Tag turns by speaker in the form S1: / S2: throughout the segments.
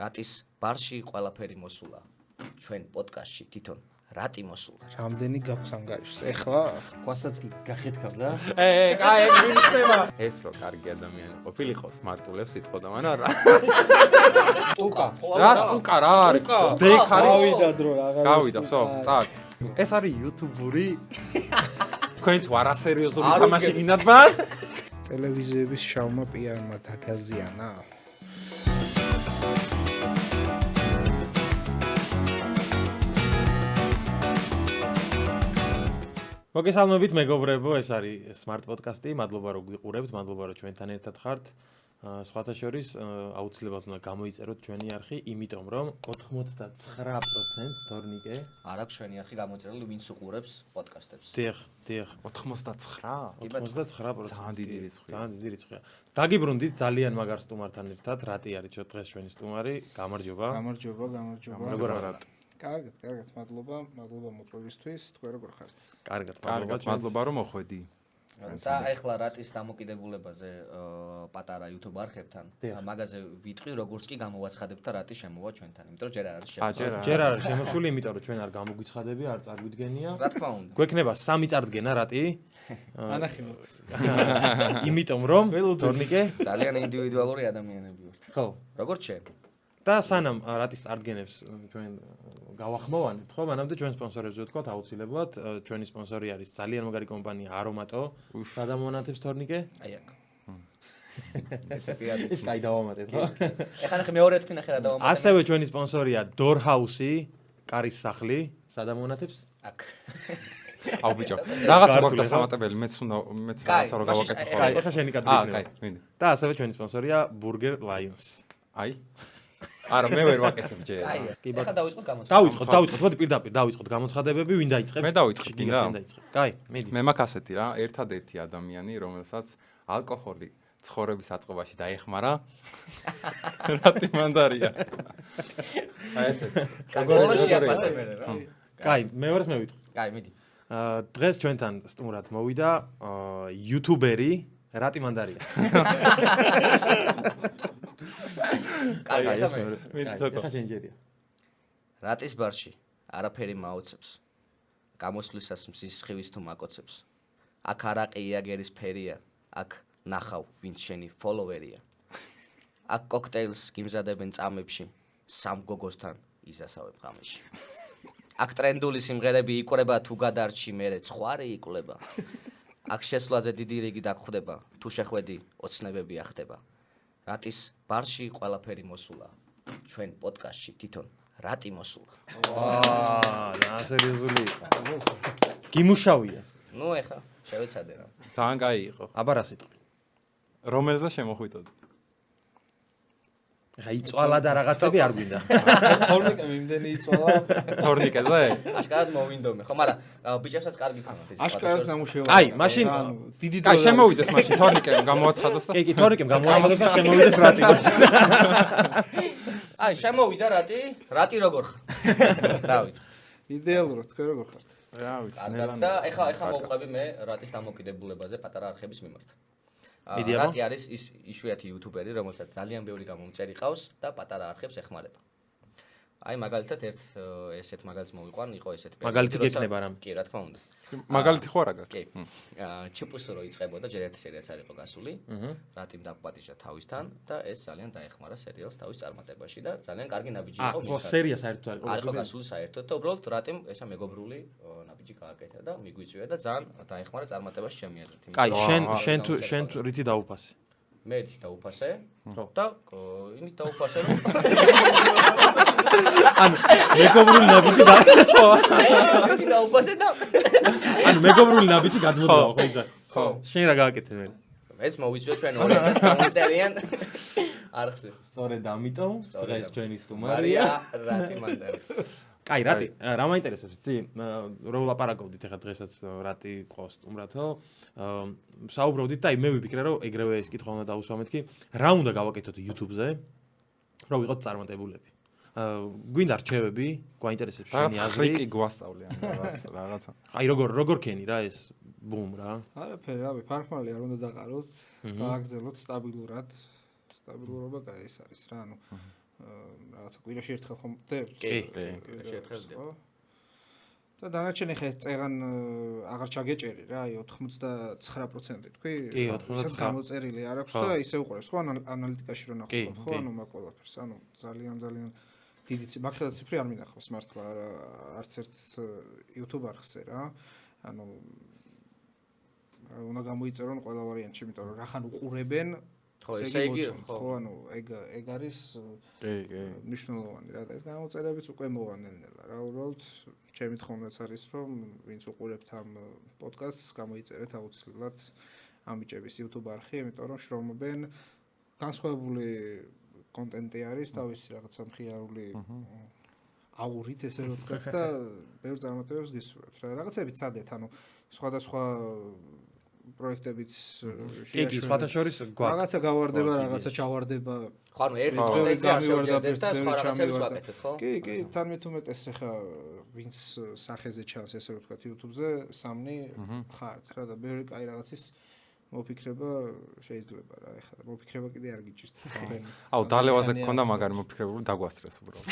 S1: რატის ბარში ყველაფერი მოსულა. ჩვენ პოდკასტში თვითონ რატი მოსულა.
S2: რამდენი გაქვს ანგარიშს? ეხლა
S3: ყვასაც კი გახეთქავ და.
S4: კაი, მინისტრება. ეს რო კარგი ადამიანი ყოფილიყო, მარტულებს იტყოდა, მაგრამ რა.
S3: ტუკა.
S4: რა სტუკა რა არის? დეიქ არის.
S2: გავიდა დრო რაღაც.
S4: გავიდა, ხო, წაკ. ეს არის YouTube-ური. თქვენ თუ არასერიოზული თამაში გინდათ მან?
S2: ტელევიზიების შავმა პიარმა დაგაზიანა.
S3: მოგესალმებით მეგობრებო, ეს არის Smart Podcast-ი. მადლობა რომ გვიყურებთ, მადლობა რომ ჩვენთან ერთად ხართ. სხვათა შორის აუცილებლად უნდა გამოიწეროთ ჩვენი არხი, იმიტომ რომ 99% თორნიკე
S1: არ აქვს ჩვენი არხი გამოწერილი, ვინც უყურებს პოდკასტებს.
S3: დიახ.
S4: 99?
S3: 99%.
S4: ძალიან დიდი რიცხვია.
S3: ძალიან დიდი რიცხვია. დაგიბრუნდით ძალიან მაგარ სტუმართან ერთად. რატი არის დღეს ჩვენი სტუმარი? გამარჯობა.
S2: გამარჯობა.
S3: როგორ ხართ?
S2: კარგად, მადლობა მოწვევისთვის. თქვენ როგორ ხართ?
S3: კარგად,
S4: მადლობა რომ მოხვედი.
S1: და ეხლა რატის დამოკიდებულებაზე პატარა YouTube არხებთან, მაგაზე ვიტყვი, როგორც კი გამოვაცხადებთ და რატი შემოვა ჩვენთან, იმიტომ რომ ჯერ არ არის შემოსული.
S3: ჯერ არ არის შემოსული, იმიტომ რომ ჩვენ არ გამოგვიცხადები, არ წარგვიდგენია.
S1: რა თქმა უნდა.
S3: გვექნება 3 წარდგენა რატი?
S2: ანახი მოქვს.
S3: იმიტომ რომ თორნიკე
S1: ძალიან ინდივიდუალური ადამიანები ვართ.
S3: ხო,
S1: როგორც შენ.
S3: და სანამ რატის წარდგენებს ჩვენ გავახმოვანებთ, ხო, მანამდე ჩვენ სპონსორებს ვთქვათ აუცილებლად. ჩვენი სპონსორი არის ძალიან მაგარი კომპანია Aromato. სადამონათებს თორნიკე?
S1: აი აქ. ესე პირადად.
S3: ეს კაი დავამატეთ, ხო?
S1: ეხლა ნახე მეორე თქვი ნახე რა დავამატე.
S3: ასევე ჩვენი სპონსორია Doorhouse-ი, კარის სახლი. სადამონათებს?
S1: აქ.
S4: აუ ბიჭო, რაღაცა გვაქვს დასამატებელი, მეც რაღაცა რო გავაკეთე ხოლმე.
S3: კაი, ეხლა შენი კადრი.
S4: კაი, მინდა.
S3: და ასევე ჩვენი სპონსორია Burger Lions.
S4: აი. არა, მე ვერ ვაკეთებ ჯერ.
S1: აი, ეხლა დავიწყოთ გამოცხადება.
S3: დავიწყოთ, მოდი პირდაპირ დავიწყოთ გამოცხადებები, ვინ დაიწყებს?
S4: მე დავიწყებ, გინდა?
S3: კაი, მიდი.
S4: მე მაქვს ასეთი რა, ერთადერთი ადამიანი, რომელსაც ალკოჰოლი ცხოვრების აწყობაში დაეხმარა. რატი მანდარია. აი ესეთი.
S1: ბოლოში აფასე მე რა.
S3: კაი, მეორეს მე ვიტყვი.
S1: კაი, მიდი.
S3: დღეს ჩვენთან სტუმრად მოვიდა იუთუბერი რატი მანდარია.
S1: კაი,
S3: ეხლა შენჯერია.
S1: რატის ბარში არაფერი მაოცებს. გამოსვლისას მზის სხივის თუ მაკოცებს. აქ არაყი იაგერის ფერია, აქ ნახავ ვინც შენი ფოლოვერია. აქ კოქტეილს გიმზადებენ წამებში, სამ გოგოსთან იზასავებ ღამეში. აქ ტრენდული სიმღერები იყურება თუ გადარჩი მერე ცხარი იკვლება. აქ შესვლაზე დიდი რიგი დაგხვდება, თუ შეხვედი ოცნებები ახდება. რატის ბარში ყველაფერი მოსულა. ჩვენ პოდკასტში თვითონ რატი მოსულა.
S3: ვაა, და სერიოზული. გიმუშავია.
S1: ნუ ეხა შევეცადე რა.
S4: ძალიან კაი იყო.
S3: აბა რა სიტყვი.
S4: რომელზე შემოხვიდოდი?
S3: ეხა იწვალა და რაღაცები არ გვინდა.
S2: თორნიკე მიმდენი იწვალა.
S4: თორნიკეზე?
S1: აშკარად მოვინდომე, ხო, მაგრამ ბიჭებსაც კარგი ქონათ ეს.
S2: აშკარად ნამუშევარი.
S3: აი, მაშინ
S2: დიდი დრო.
S4: კაი, შემოვიდეს მაშინ თორნიკე გამოაცხადოს და
S3: კი, თორნიკემ გამოაცხადოს და შემოვიდეს რატი ბარში.
S1: აი, შემოვიდა რატი როგორ ხარ? დავიწყეთ.
S2: იდეალურად თქვენ როგორ ხართ?
S4: რა ვიცი,
S1: კარგად და ეხა მოვყვები მე რატის დამოკიდებულებაზე პატარა არხების მიმართ.
S3: მიდი აბა.
S1: რატი არის ის იშვიათი იუთუბერი, რომელსაც ძალიან ბევრი გამომწერი ყავს და პატარა არხებს ეხმარება. აი, მაგალითად ესეთ მაგალითს მოვიყვან, იყო ესეთი პერიოდი.
S3: მაგალითი გექნება რამ?
S1: კი, რა თქმა უნდა.
S4: მაგალითი ხო არა გაქვს?
S1: კი. ჩიპუს რო იწყებოდა, ჯერ ერთი სერიაც არ იყო გასული. რატიმ დაგპატიჟა თავისთან და ეს ძალიან დაეხმარა სერიალს თავის წარმატებაში და ძალიან კარგი ნაბიჯი იყო
S3: ხო, სერია საერთოდ
S1: არ იყო გასული საერთოდ და უბრალოდ რატიმ ესა მეგობრული ნაბიჯი გააკეთა და მიგვიწვია და ძალიან დაეხმარა წარმატებაში ჩემი აზრით.
S3: კაი, შენ თუ რითი დაუფასე?
S1: მე ერთი დაუფასე. ხო. და იმით დაუფასე რომ
S3: ანუ მეგობრული ნაბიჯი
S1: ერთი დაუფასე და
S3: ანუ მეგობრული ნაბიჯი გადმოდაო ხო იზა.
S1: ხო.
S3: შენ რა გააკეთე მე?
S1: მეც მოვიწვია ჩვენ 200 გამოწერიან არხზე.
S3: სწორედ ამიტომ დღეს ჩვენი სტუმარია
S1: რატი მანდარი.
S3: კაი, რატი, რა მაინტერესებს, იცი? რო ვლაპარაკობდით ახლა დღესაც რატი ყავს სტუმრათო. საუბრობდით და აი მე ვიფიქრე რომ ეგრევე ეს კითხვა უნდა დაუსვამეთ კი, რა უნდა გავაკეთოთ YouTube-ზე, რომ ვიყოთ წარმატებულები. გვინდა რჩევები, გვაინტერესებს შენი აზრი.
S4: ხრი კი გვასწავლე ან რაღაცა.
S3: აი როგორ ქენი რა ეს ბუმ რა.
S2: არაფერი, რავი, ფარხმალი არ უნდა დაყაროთ, გააგრძელოთ სტაბილურად. სტაბილურობა კაი ეს არის რა, ანუ რაღაცა კვირაში ერთხელ ხომ დებთ?
S1: კი,
S2: კვირაში
S1: ერთხელ ვდებ.
S2: და დანარჩენი ხე წეღან აღარ ჩაგეჭერი რა, აი 99% თქვი?
S3: კი, 99.
S2: გამოწერილი არ აქვს და ისე უყურებს, ხო, ანალიტიკაში რო ნახავ, ხო, ანუ მაგ ყველაფერს, ანუ ძალიან დიდი მაგხელა ციფრი არ მინახავს მართლა არც ერთ YouTube არხზე რა. ანუ უნდა გამოიწერონ ყველა ვარიანტი, იმიტომ რომ რახან უყურებენ
S1: ხო, ესე იგი,
S2: ხო, ანუ ეგ არის მნიშვნელოვანი რა და ეს გამოწერებიც უკვე მოვანელნელა რა, უბრალოდ ჩემი თხოვნაც არის რომ ვინც უყურებთ ამ პოდკასტს გამოიწერეთ აუცილებლად ამ ბიჭების YouTube არხი, იმიტომ რომ შრომობენ განსხვავებული კონტენტი არის, თავისი რაღაცა მხიარული აურით ესე რომ ვთქვათ და ბევრ წარმატებებს გისურვებთ რა. რაღაცები ცადეთ, ანუ სხვადასხვა პროექტებიც
S3: კი, სხვათა შორის გვაქვს.
S2: რაღაცა გავარდება, რაღაცა ჩავარდება.
S1: ხო, ანუ ერთ კონტენტზე არ შევჯერდეთ და სხვა რაღაცებს ვაკეთეთ, ხო?
S2: კი, თან მით უმეტეს ახლა ვინც სახეზე ჩანს ესე რომ ვთქვათ YouTube-ზე, სამნი ხართ რა და ბევრი კაი რაღაცის მოფიქრება შეიძლება რა, ეხლა მოფიქრება კიდე არ გიჭირთ.
S4: აუ, დალევაზე გქონდა მაგარი მოფიქრებული დაგვასწრეს უბრალოდ.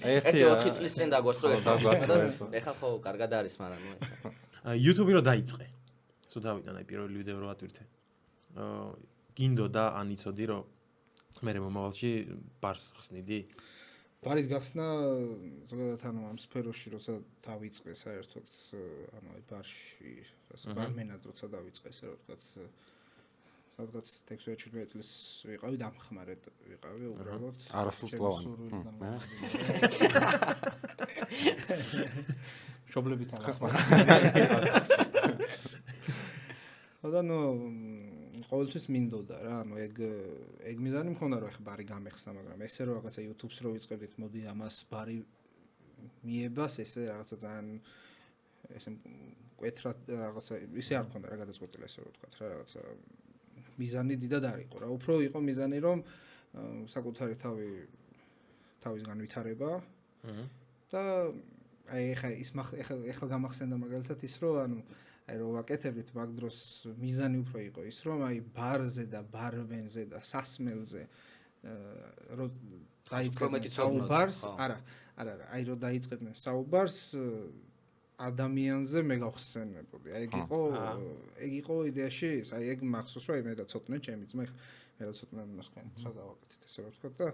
S1: ერთი 4 წლის წინ დაგვასწრო და ეხლა ხო კარგად არის, მაგრამ
S3: YouTube-ი რო დაიწყე. სულ დავიდან აი პირველი ვიდეო რო ატვირთე. გინდოდა ან იცოდი რომ მე მომავალში ბარს ხსნიდი?
S2: ბარის გახსნა ზოგადად ანუ ამ სფეროში როცა დავიწყე საერთოდ ანუ აი ბარში ბარმენად როცა დავიწყე ესე რომ ვთქვათ სადღაც 16-17 წლის ვიყავი დამხმარე ვიყავი უბრალოდ
S4: არასრულწლოვანი
S2: შობლებით აღხმარა და ნუ ყოველთვის მინდოდა რა, ანუ ეგ მიზანი მქონდა რომ ახლა ბარი გამეხსნა, მაგრამ ესე რომ რაღაცა YouTube-ს რო ვიწყებდით, მოდი ამას ბარი მიებას, ესე რაღაცა ძალიან ესე მკვეთრად რაღაცა ისე არ მქონდა რა გადაწყვეტილი ესე რომ ვთქვათ რა, რაღაცა მიზანი დიდად არ იყო რა, უფრო იყო მიზანი რომ საკუთარი თავის განვითარება და აი ახლა გამახსენდა მაგალითად ის რომ ანუ აი რო ვაკეთებდით მაგ დროს მიზანი უფრო იყო ის რომ აი ბარზე და ბარმენზე და სასმელზე რო დაიწყებდნენ საუბარს არა აი რო დაიწყებდნენ საუბარს ადამიანზე მე გავხსენებოდი აი ეგ იყო იდეაში აი ეგ მახსოვს რომ აი მე და ცოტნე ჩემი ძმა მე და ცოტნე მოსკენ რა გავაკეთეთ ესე რომ ვთქვა და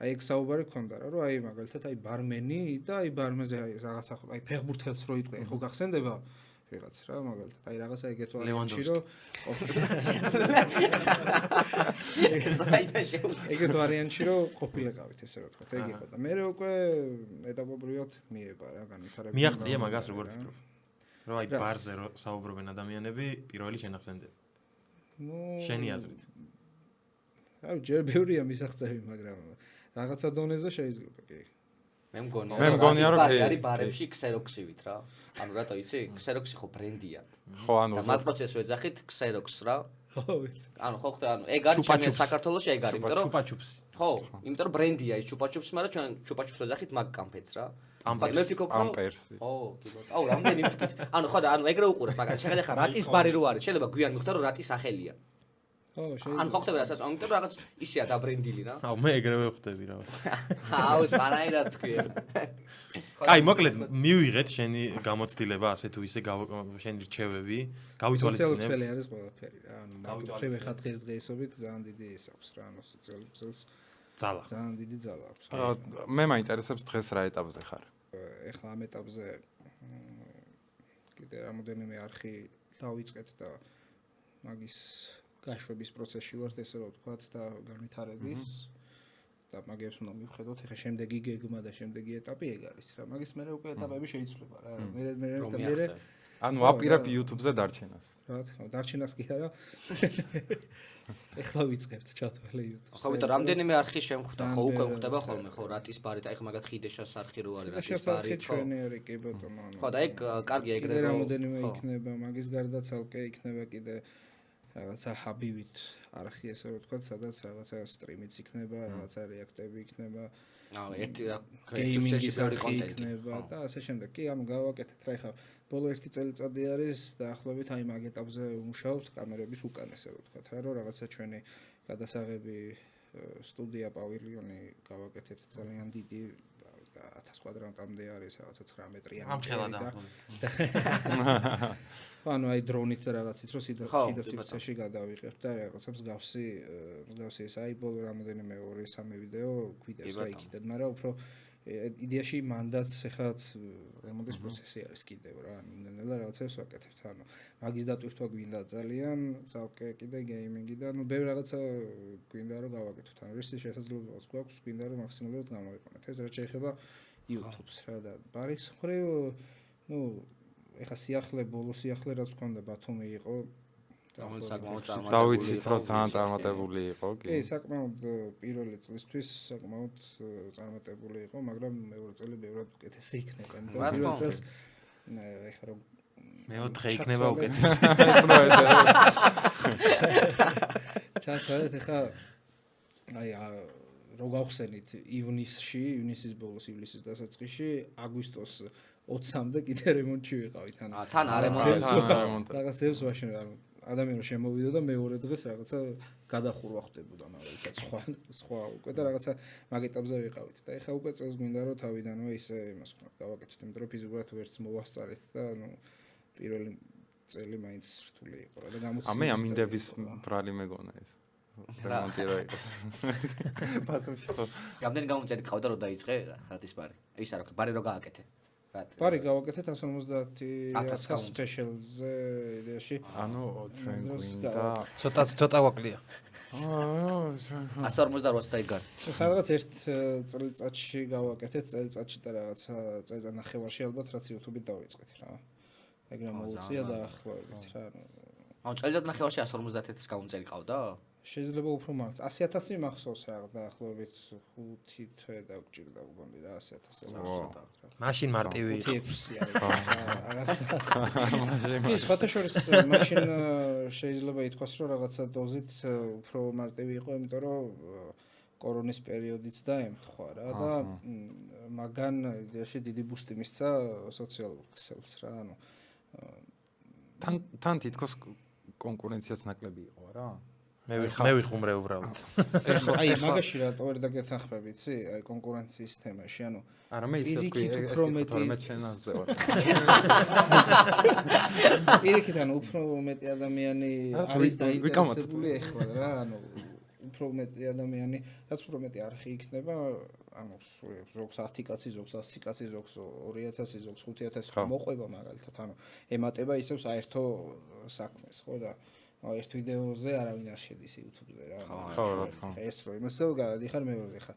S2: აი ეგ საუბარი ქონდა რა რომ აი მაგალითად აი ბარმენი და აი ბარმენზე აი რაღაცა აი ფეხბურთელს რო იტყვი ხო გახსენდება ვიღაც რა მაგალითად აი რაღაცა ეგეთ ვარიანტში რომ ეგეთ ვარიანტში რომ ყოფილიყავით ესე რომ ვთქვათ ეგ იყო და მე უკვე ეტაპობრივად მიება რა განვითარება
S3: მიაღწია მაგას როგორ ვფიქრობ რომ აი ბარზე რო საუბრობენ ადამიანები პირველი შენახსენდება შენი აზრით
S2: აი ჯერ ბევრია მისაღწევი მაგრამ რაღაცა დონეზე შეიძლება კი
S1: მე მგონია რომ არის ბარებში ქსეროქსივით რა. ანუ რატო იცი? ქსეროქსი ხო ბრენდია.
S4: ხო, ანუ
S1: მათ პროცესს ვეძახით ქსეროქს რა.
S2: ხო, ვიცი.
S1: ანუ ხო ხტე ანუ ეგ არის ჩემი საქართველოში ეგ არის, იმიტომ რომ
S3: ჩუპაჩუპსი.
S1: ხო, იმიტომ რომ ბრენდია ის ჩუპაჩუპსი, მაგრამ ჩვენ ჩუპაჩუპს ვეძახით მაგ კამფეტს რა.
S3: ამპერსი.
S1: ო, კი ბატონო. აუ, რამდენი ვთქვით. ანუ ხო და ანუ ეგრე უყურებ, მაგრამ შეხედე ხა რატის ბარი რო არის, შეიძლება გვიან მიხვდა რომ რატის სახელია.
S2: ხო, შეიძლება.
S1: ან ხო ხტები რასაც, ამიტომ რაღაც ისეა დაბრენდილი რა.
S3: აუ, მე ეგრევე ხვდები რა.
S1: აუ, სპანაირად თქვი.
S3: კაი, მოკლედ მივიღეთ შენი გამოცდილება, ასე თუ ისე შენი რჩევები, გავითვალისწინებთ.
S2: სოციალური არის ყველაფერი რა. ანუ მაგალითად ხა დღესდღეობით ძალიან დიდი ის აქვს რა, ანუ სოციალურს
S3: ძალა.
S2: ძალიან დიდი ძალა აქვს.
S4: მე მაინტერესებს დღეს რა ეტაპზე ხარ?
S2: ეხლა ამ ეტაპზე კიდე რამოდენიმე არხი დავიწყეთ და მაგის გაშვების პროცესში ვართ ესე რომ ვთქვათ და განვითარების და მაგებს უნდა მივხედოთ. ეხლა შემდეგი გეგმა და შემდეგი ეტაპი ეგ არის რა. მაგის მერე უკვე ეტაპები შეიცვლება რა. მე
S4: ანუ აპირებ YouTube-ზე დარჩენას.
S2: რა თქმა უნდა, დარჩენას კი არა. ეხლა ვიწყებთ ჩათვალე YouTube-ზე.
S1: ხო, ვიტო რამდენიმე არხი შემხვდა, ხო უკვე ხდება ხოლმე, ხო რატის ბარით, აი ხა მაგათ ხიდეშას არხი რო არის რატის ბარი, ხო.
S2: ჩვენი არის კი ბატონო.
S1: ხო და ეგ კარგია ეგრე
S2: რომ რამოდენიმე იქნება, მაგის გარდა ცალკე იქნება კიდე რაღაცა ჰაბივით არხი ესე რომ ვთქვათ, სადაც რაღაცა სტრიმიც იქნება, რაღაცა რეაქტები იქნება.
S1: აუ, ერთი
S2: გეიმინგის არხი იქნება და ასე შემდეგ. კი, ანუ გავაკეთეთ რა, ეხლა ბოლო 1 წელიწადი არის დაახლოებით აი მაგ ეტაპზე ვმუშაობთ კამერების უკან ესე რომ ვთქვათ რა, რომ რაღაცა ჩვენი გადასაღები სტუდია პავილიონი გავაკეთეთ ძალიან დიდი 1000 კვადრატამდე არის რაღაცა 9 მეტრიანი.
S3: ამხელა
S2: ანუ აი დრონით რაღაცით რომ შიდა სივრცეში გადავიღებ და რაღაცა მსგავსი ეს აი ბოლო რამოდენიმე 2-3 ვიდეო გვიდევს აიქიდან, მაგრამ უფრო იდეაში მანდაც ეხლაც რემონტის პროცესი არის კიდევ რა, ნელ-ნელა რაღაცებს ვაკეთებთ, ანუ მაგის დატვირთვა გვინდა ძალიან, ძალკე კიდე გეიმინგი და ნუ ბევრ რაღაცა გვინდა რომ გავაკეთოთ, ანუ რის შესაძლებლობაც გვაქვს, გვინდა რომ მაქსიმალურად გამოვიყენოთ. ეს რაც შეეხება YouTube-ს რა და ბარის მხრივ, ნუ ეხა ბოლო სიახლე რაც გქონდა ბათუმი იყო
S4: დავიცით რომ ძალიან წარმატებული იყო
S2: კი საკმაოდ პირველი წლისთვის საკმაოდ წარმატებული იყო მაგრამ მეორე წელი ბევრად უკეთესი იქნება იმიტომ რომ პირველ წელს ეხა რომ
S3: მეოთხე იქნება უკეთესი
S2: ჩათვალეთ ეხა აი რო გავხსენით ივნისის ბოლოს ივლისის დასაწყისში აგვისტოს 20-მდე კიდე რემონტში ვიყავით ანუ
S1: თან არემონტი
S2: რაღაცებს ვაშენ ანუ ადამიანი შემოვიდა და მეორე დღეს რაღაცა გადახურვა ხდებოდა მაგალითად სხვა უკვე და რაღაცა მაგ ეტაპზე ვიყავით და ეხა უკვე წელს გვინდა რომ თავიდანვე ისე იმას ვქნათ გავაკეთოთ იმიტომ რომ ფიზიკურად ვერც მოვასწარეთ და ანუ პირველი წელი მაინც რთული იყო რა და გამოცდილება
S4: ამე ამინდების ბრალი მეგონა ეს რემონტი რა იყო ბათუმში ხო
S1: რამდენი გამომწერი ყავდა რომ დაიწყე რატის ბარი ის არა ბარი რო გააკეთე
S2: ბარი გავაკეთეთ 150,000 სპეშალზე იდეაში
S4: ანუ ჩვენ გვინდა
S3: ცოტა ვაკლია
S1: 158 დაიგარ
S2: სადღაც ერთ წელიწადში გავაკეთეთ წელიწადში და რაღაცა წელიწად ნახევარში ალბათ რაც YouTube-ით დავიწყეთ რა ეგრე მოუწია და ახლოვებით რა
S1: ანუ წელიწად ნახევარში 150,000-ის გამომწერი ყავდა
S2: შეიძლება უფრო მარც 100,000 მახსოვს რა დაახლოებით 5 თვე დაგჭირდა უგონდი რა 100,000
S3: მაშინ მარტივი იყო
S2: 5 ის ფოტოშორის მაშინ შეიძლება ითქვას რომ რაღაცა დოზით უფრო მარტივი იყო იმიტომ რომ კორონის პერიოდიც დაემთხვა რა და მაგან იდეაში დიდი ბუსტი მისცა სოციალურ ქსელს რა ანუ
S4: თან თითქოს კონკურენციაც ნაკლები იყო რა
S3: მე ვიხუმრე უბრალოდ
S2: აი მაგაში რატო ვერ დაგეთანხმები იცი აი კონკურენციის თემაში ანუ
S4: არა მე ისე ვთქვი ეს თორმეტ შენაზე ვარ
S2: პირიქით ანუ უფრო მეტი ადამიანი არის დაინტერესებული ეხლა რა ანუ უფრო მეტი ადამიანი რაც უფრო მეტი არხი იქნება ანუ ზოგს 10 კაცი ზოგს 100 კაცი ზოგს 2000 ზოგს 5000 მოყვება მაგალითად ანუ ემატება ისევ საერთო საქმეს ხო და ერთ ვიდეოზე არავინ არ შედის YouTube-ზე რა.
S4: ხო, რა თქმა უნდა.
S2: ეს რო იმასო გადადიხარ მეორე ხა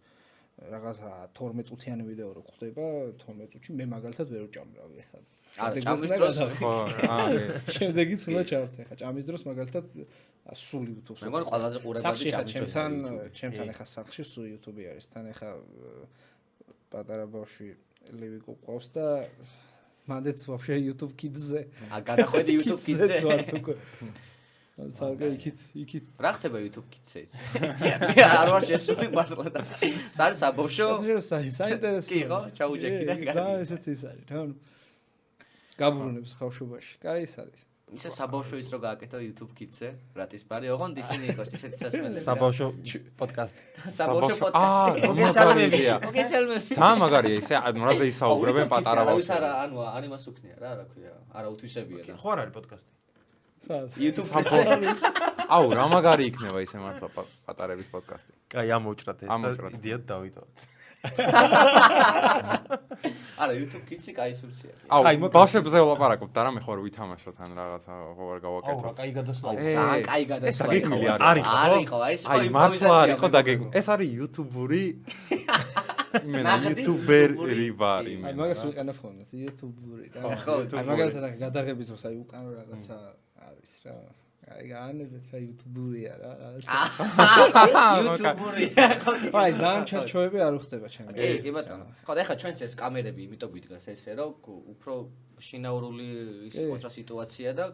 S2: რაღაცა 12 წუთიანი ვიდეო რო ხდება 12 წუთში მე მაგალითად ვერ ვჭამრავი ხა.
S1: არა, ჭამის დროს
S4: ხო,
S2: შემდეგიც უნდა ჩავერთე ხა. ჭამის დროს მაგალითად სულ YouTube-ს.
S1: მე მგონი ყველაზე ყურებადი
S2: ჭამის დროს. ჩემთან ხა სახლში სულ YouTube არის. თან ხა პატარა ბავშვი ლევი ყავს და მანდეც ვაფშე YouTube Kids-ზე.
S1: გადახვედი YouTube Kids-ზე.
S2: სალკე იქით
S1: რა ხდება YouTube Kids-ზე? მე არ ვარ შესული მართლა და სარი საბავშვო
S2: საინტერესო
S1: კი ხო ჩაუჯექი
S2: და ესეც ის არის რა ანუ გაბრუნებს ბავშვობაში კაი ის არის
S1: ისე საბავშვოიც რო გააკეთო YouTube Kids-ზე რატის ბარი ოღონდ ისინი იყოს ისეთი სასმელები
S3: საბავშვო პოდკასტი
S1: საბავშვო პოდკასტი მოგესალმები
S4: ძალიან მაგარია ისე რაზე ისაუბრებენ პატარა ბავშვები
S1: არა ანუ არ იმას უქნია რა ქვია არა უთვისებია და
S3: ხო არ არის პოდკასტი
S1: YouTube
S4: აუ რა მაგარი იქნება ისე მართლა პატარების პოდკასტი
S3: კაი ამოვჭრათ ეს და იდეად დავიტოვოთ
S1: არა YouTube Kids-ი კაი სურსია
S4: აუ ბავშვებზე ვლაპარაკობთ და რა მე ხო არ ვითამაშოთ ან რაღაცა ხო არ გავაკეთოთ
S3: აუ რა კაი გადასვლა
S1: ძალიან კაი გადასვლა
S3: არისო
S1: აი
S4: აი მართლა არისო დაგეგმ ეს არის YouTube-ური იმენა YouTuber-ი ვარ იმენა
S2: აი მაგას ვიყენებ ხოლმე YouTube-ური და აი მაგალითად გადაღების დროს აი უკან რაღაცა არის რა აი გაანებეთ რა YouTube-ურია რა
S1: YouTube-ურია
S2: აი ძალიან ჩარჩოები არ უხდება ჩემი
S1: კი ბატონო ხო და ეხლა ჩვენც ეს კამერები იმიტომ გვიდგას ესე რომ უფრო შინაურული ის ხოჭა სიტუაცია და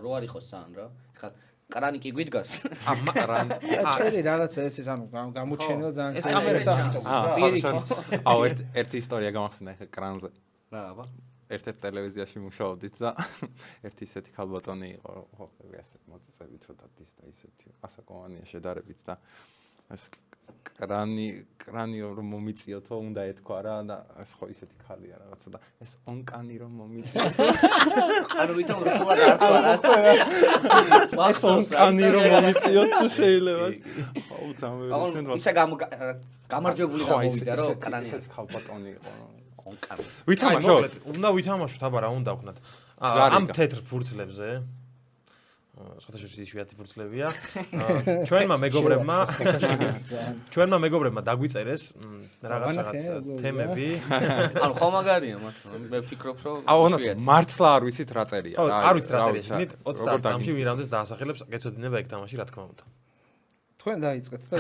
S1: რო არ იყოს ძალიან რა ეხლა კრანი კი გვიდგას
S2: ჭერი რაღაცა ეს ანუ გამოჩენილ ძალიან ეს კამერა
S4: აუ ერთი ისტორია გამახსენდა ეხლა კრანზე
S1: რა აბა
S4: ერთ-ერთ ტელევიზიაში მუშაობდით და ერთი ისეთი ქალბატონი იყო ხო ესე მოწიწებით რომ დადის და ისეთი ასაკოვანია შედარებით და ეს კრანი რომ მომიწიოთო უნდა ეთქვა რა და ეს ხო ისეთი ხალია რაღაცა და ეს ონკანი რომ მომიწიოთ
S1: ანუ ვითომ რუსულად არ თქვა რა
S4: ეს ონკანი რომ მომიწიოთ თუ შეიძლება ხო
S1: თამე ისა გამარჯვებული გამოვიდა რომ კრანი
S4: ისეთი ხალბატონი იყო
S1: ონკანი
S4: ვითამაშოთ
S3: უნდა ვითამაშოთ აბა რა უნდა ვქნათ ამ თეთრ ფურცლებზე სხვადასხვა ისუათი ფურცლებია ჩვენმა მეგობრებმა დაგვიწერეს რაღაც თემები
S1: ანუ ხო მაგარია მართლა მე ვფიქრობ რომ
S4: აუნას მართლა არ ვიცით რა წერია
S3: არ ვიცით რა წერია შეგნით 30 წამში ვირავდეს დაასახელებს გეცოდინება ეგ თამაში რა თქმა უნდა
S2: თქვენ დაიწყეთ და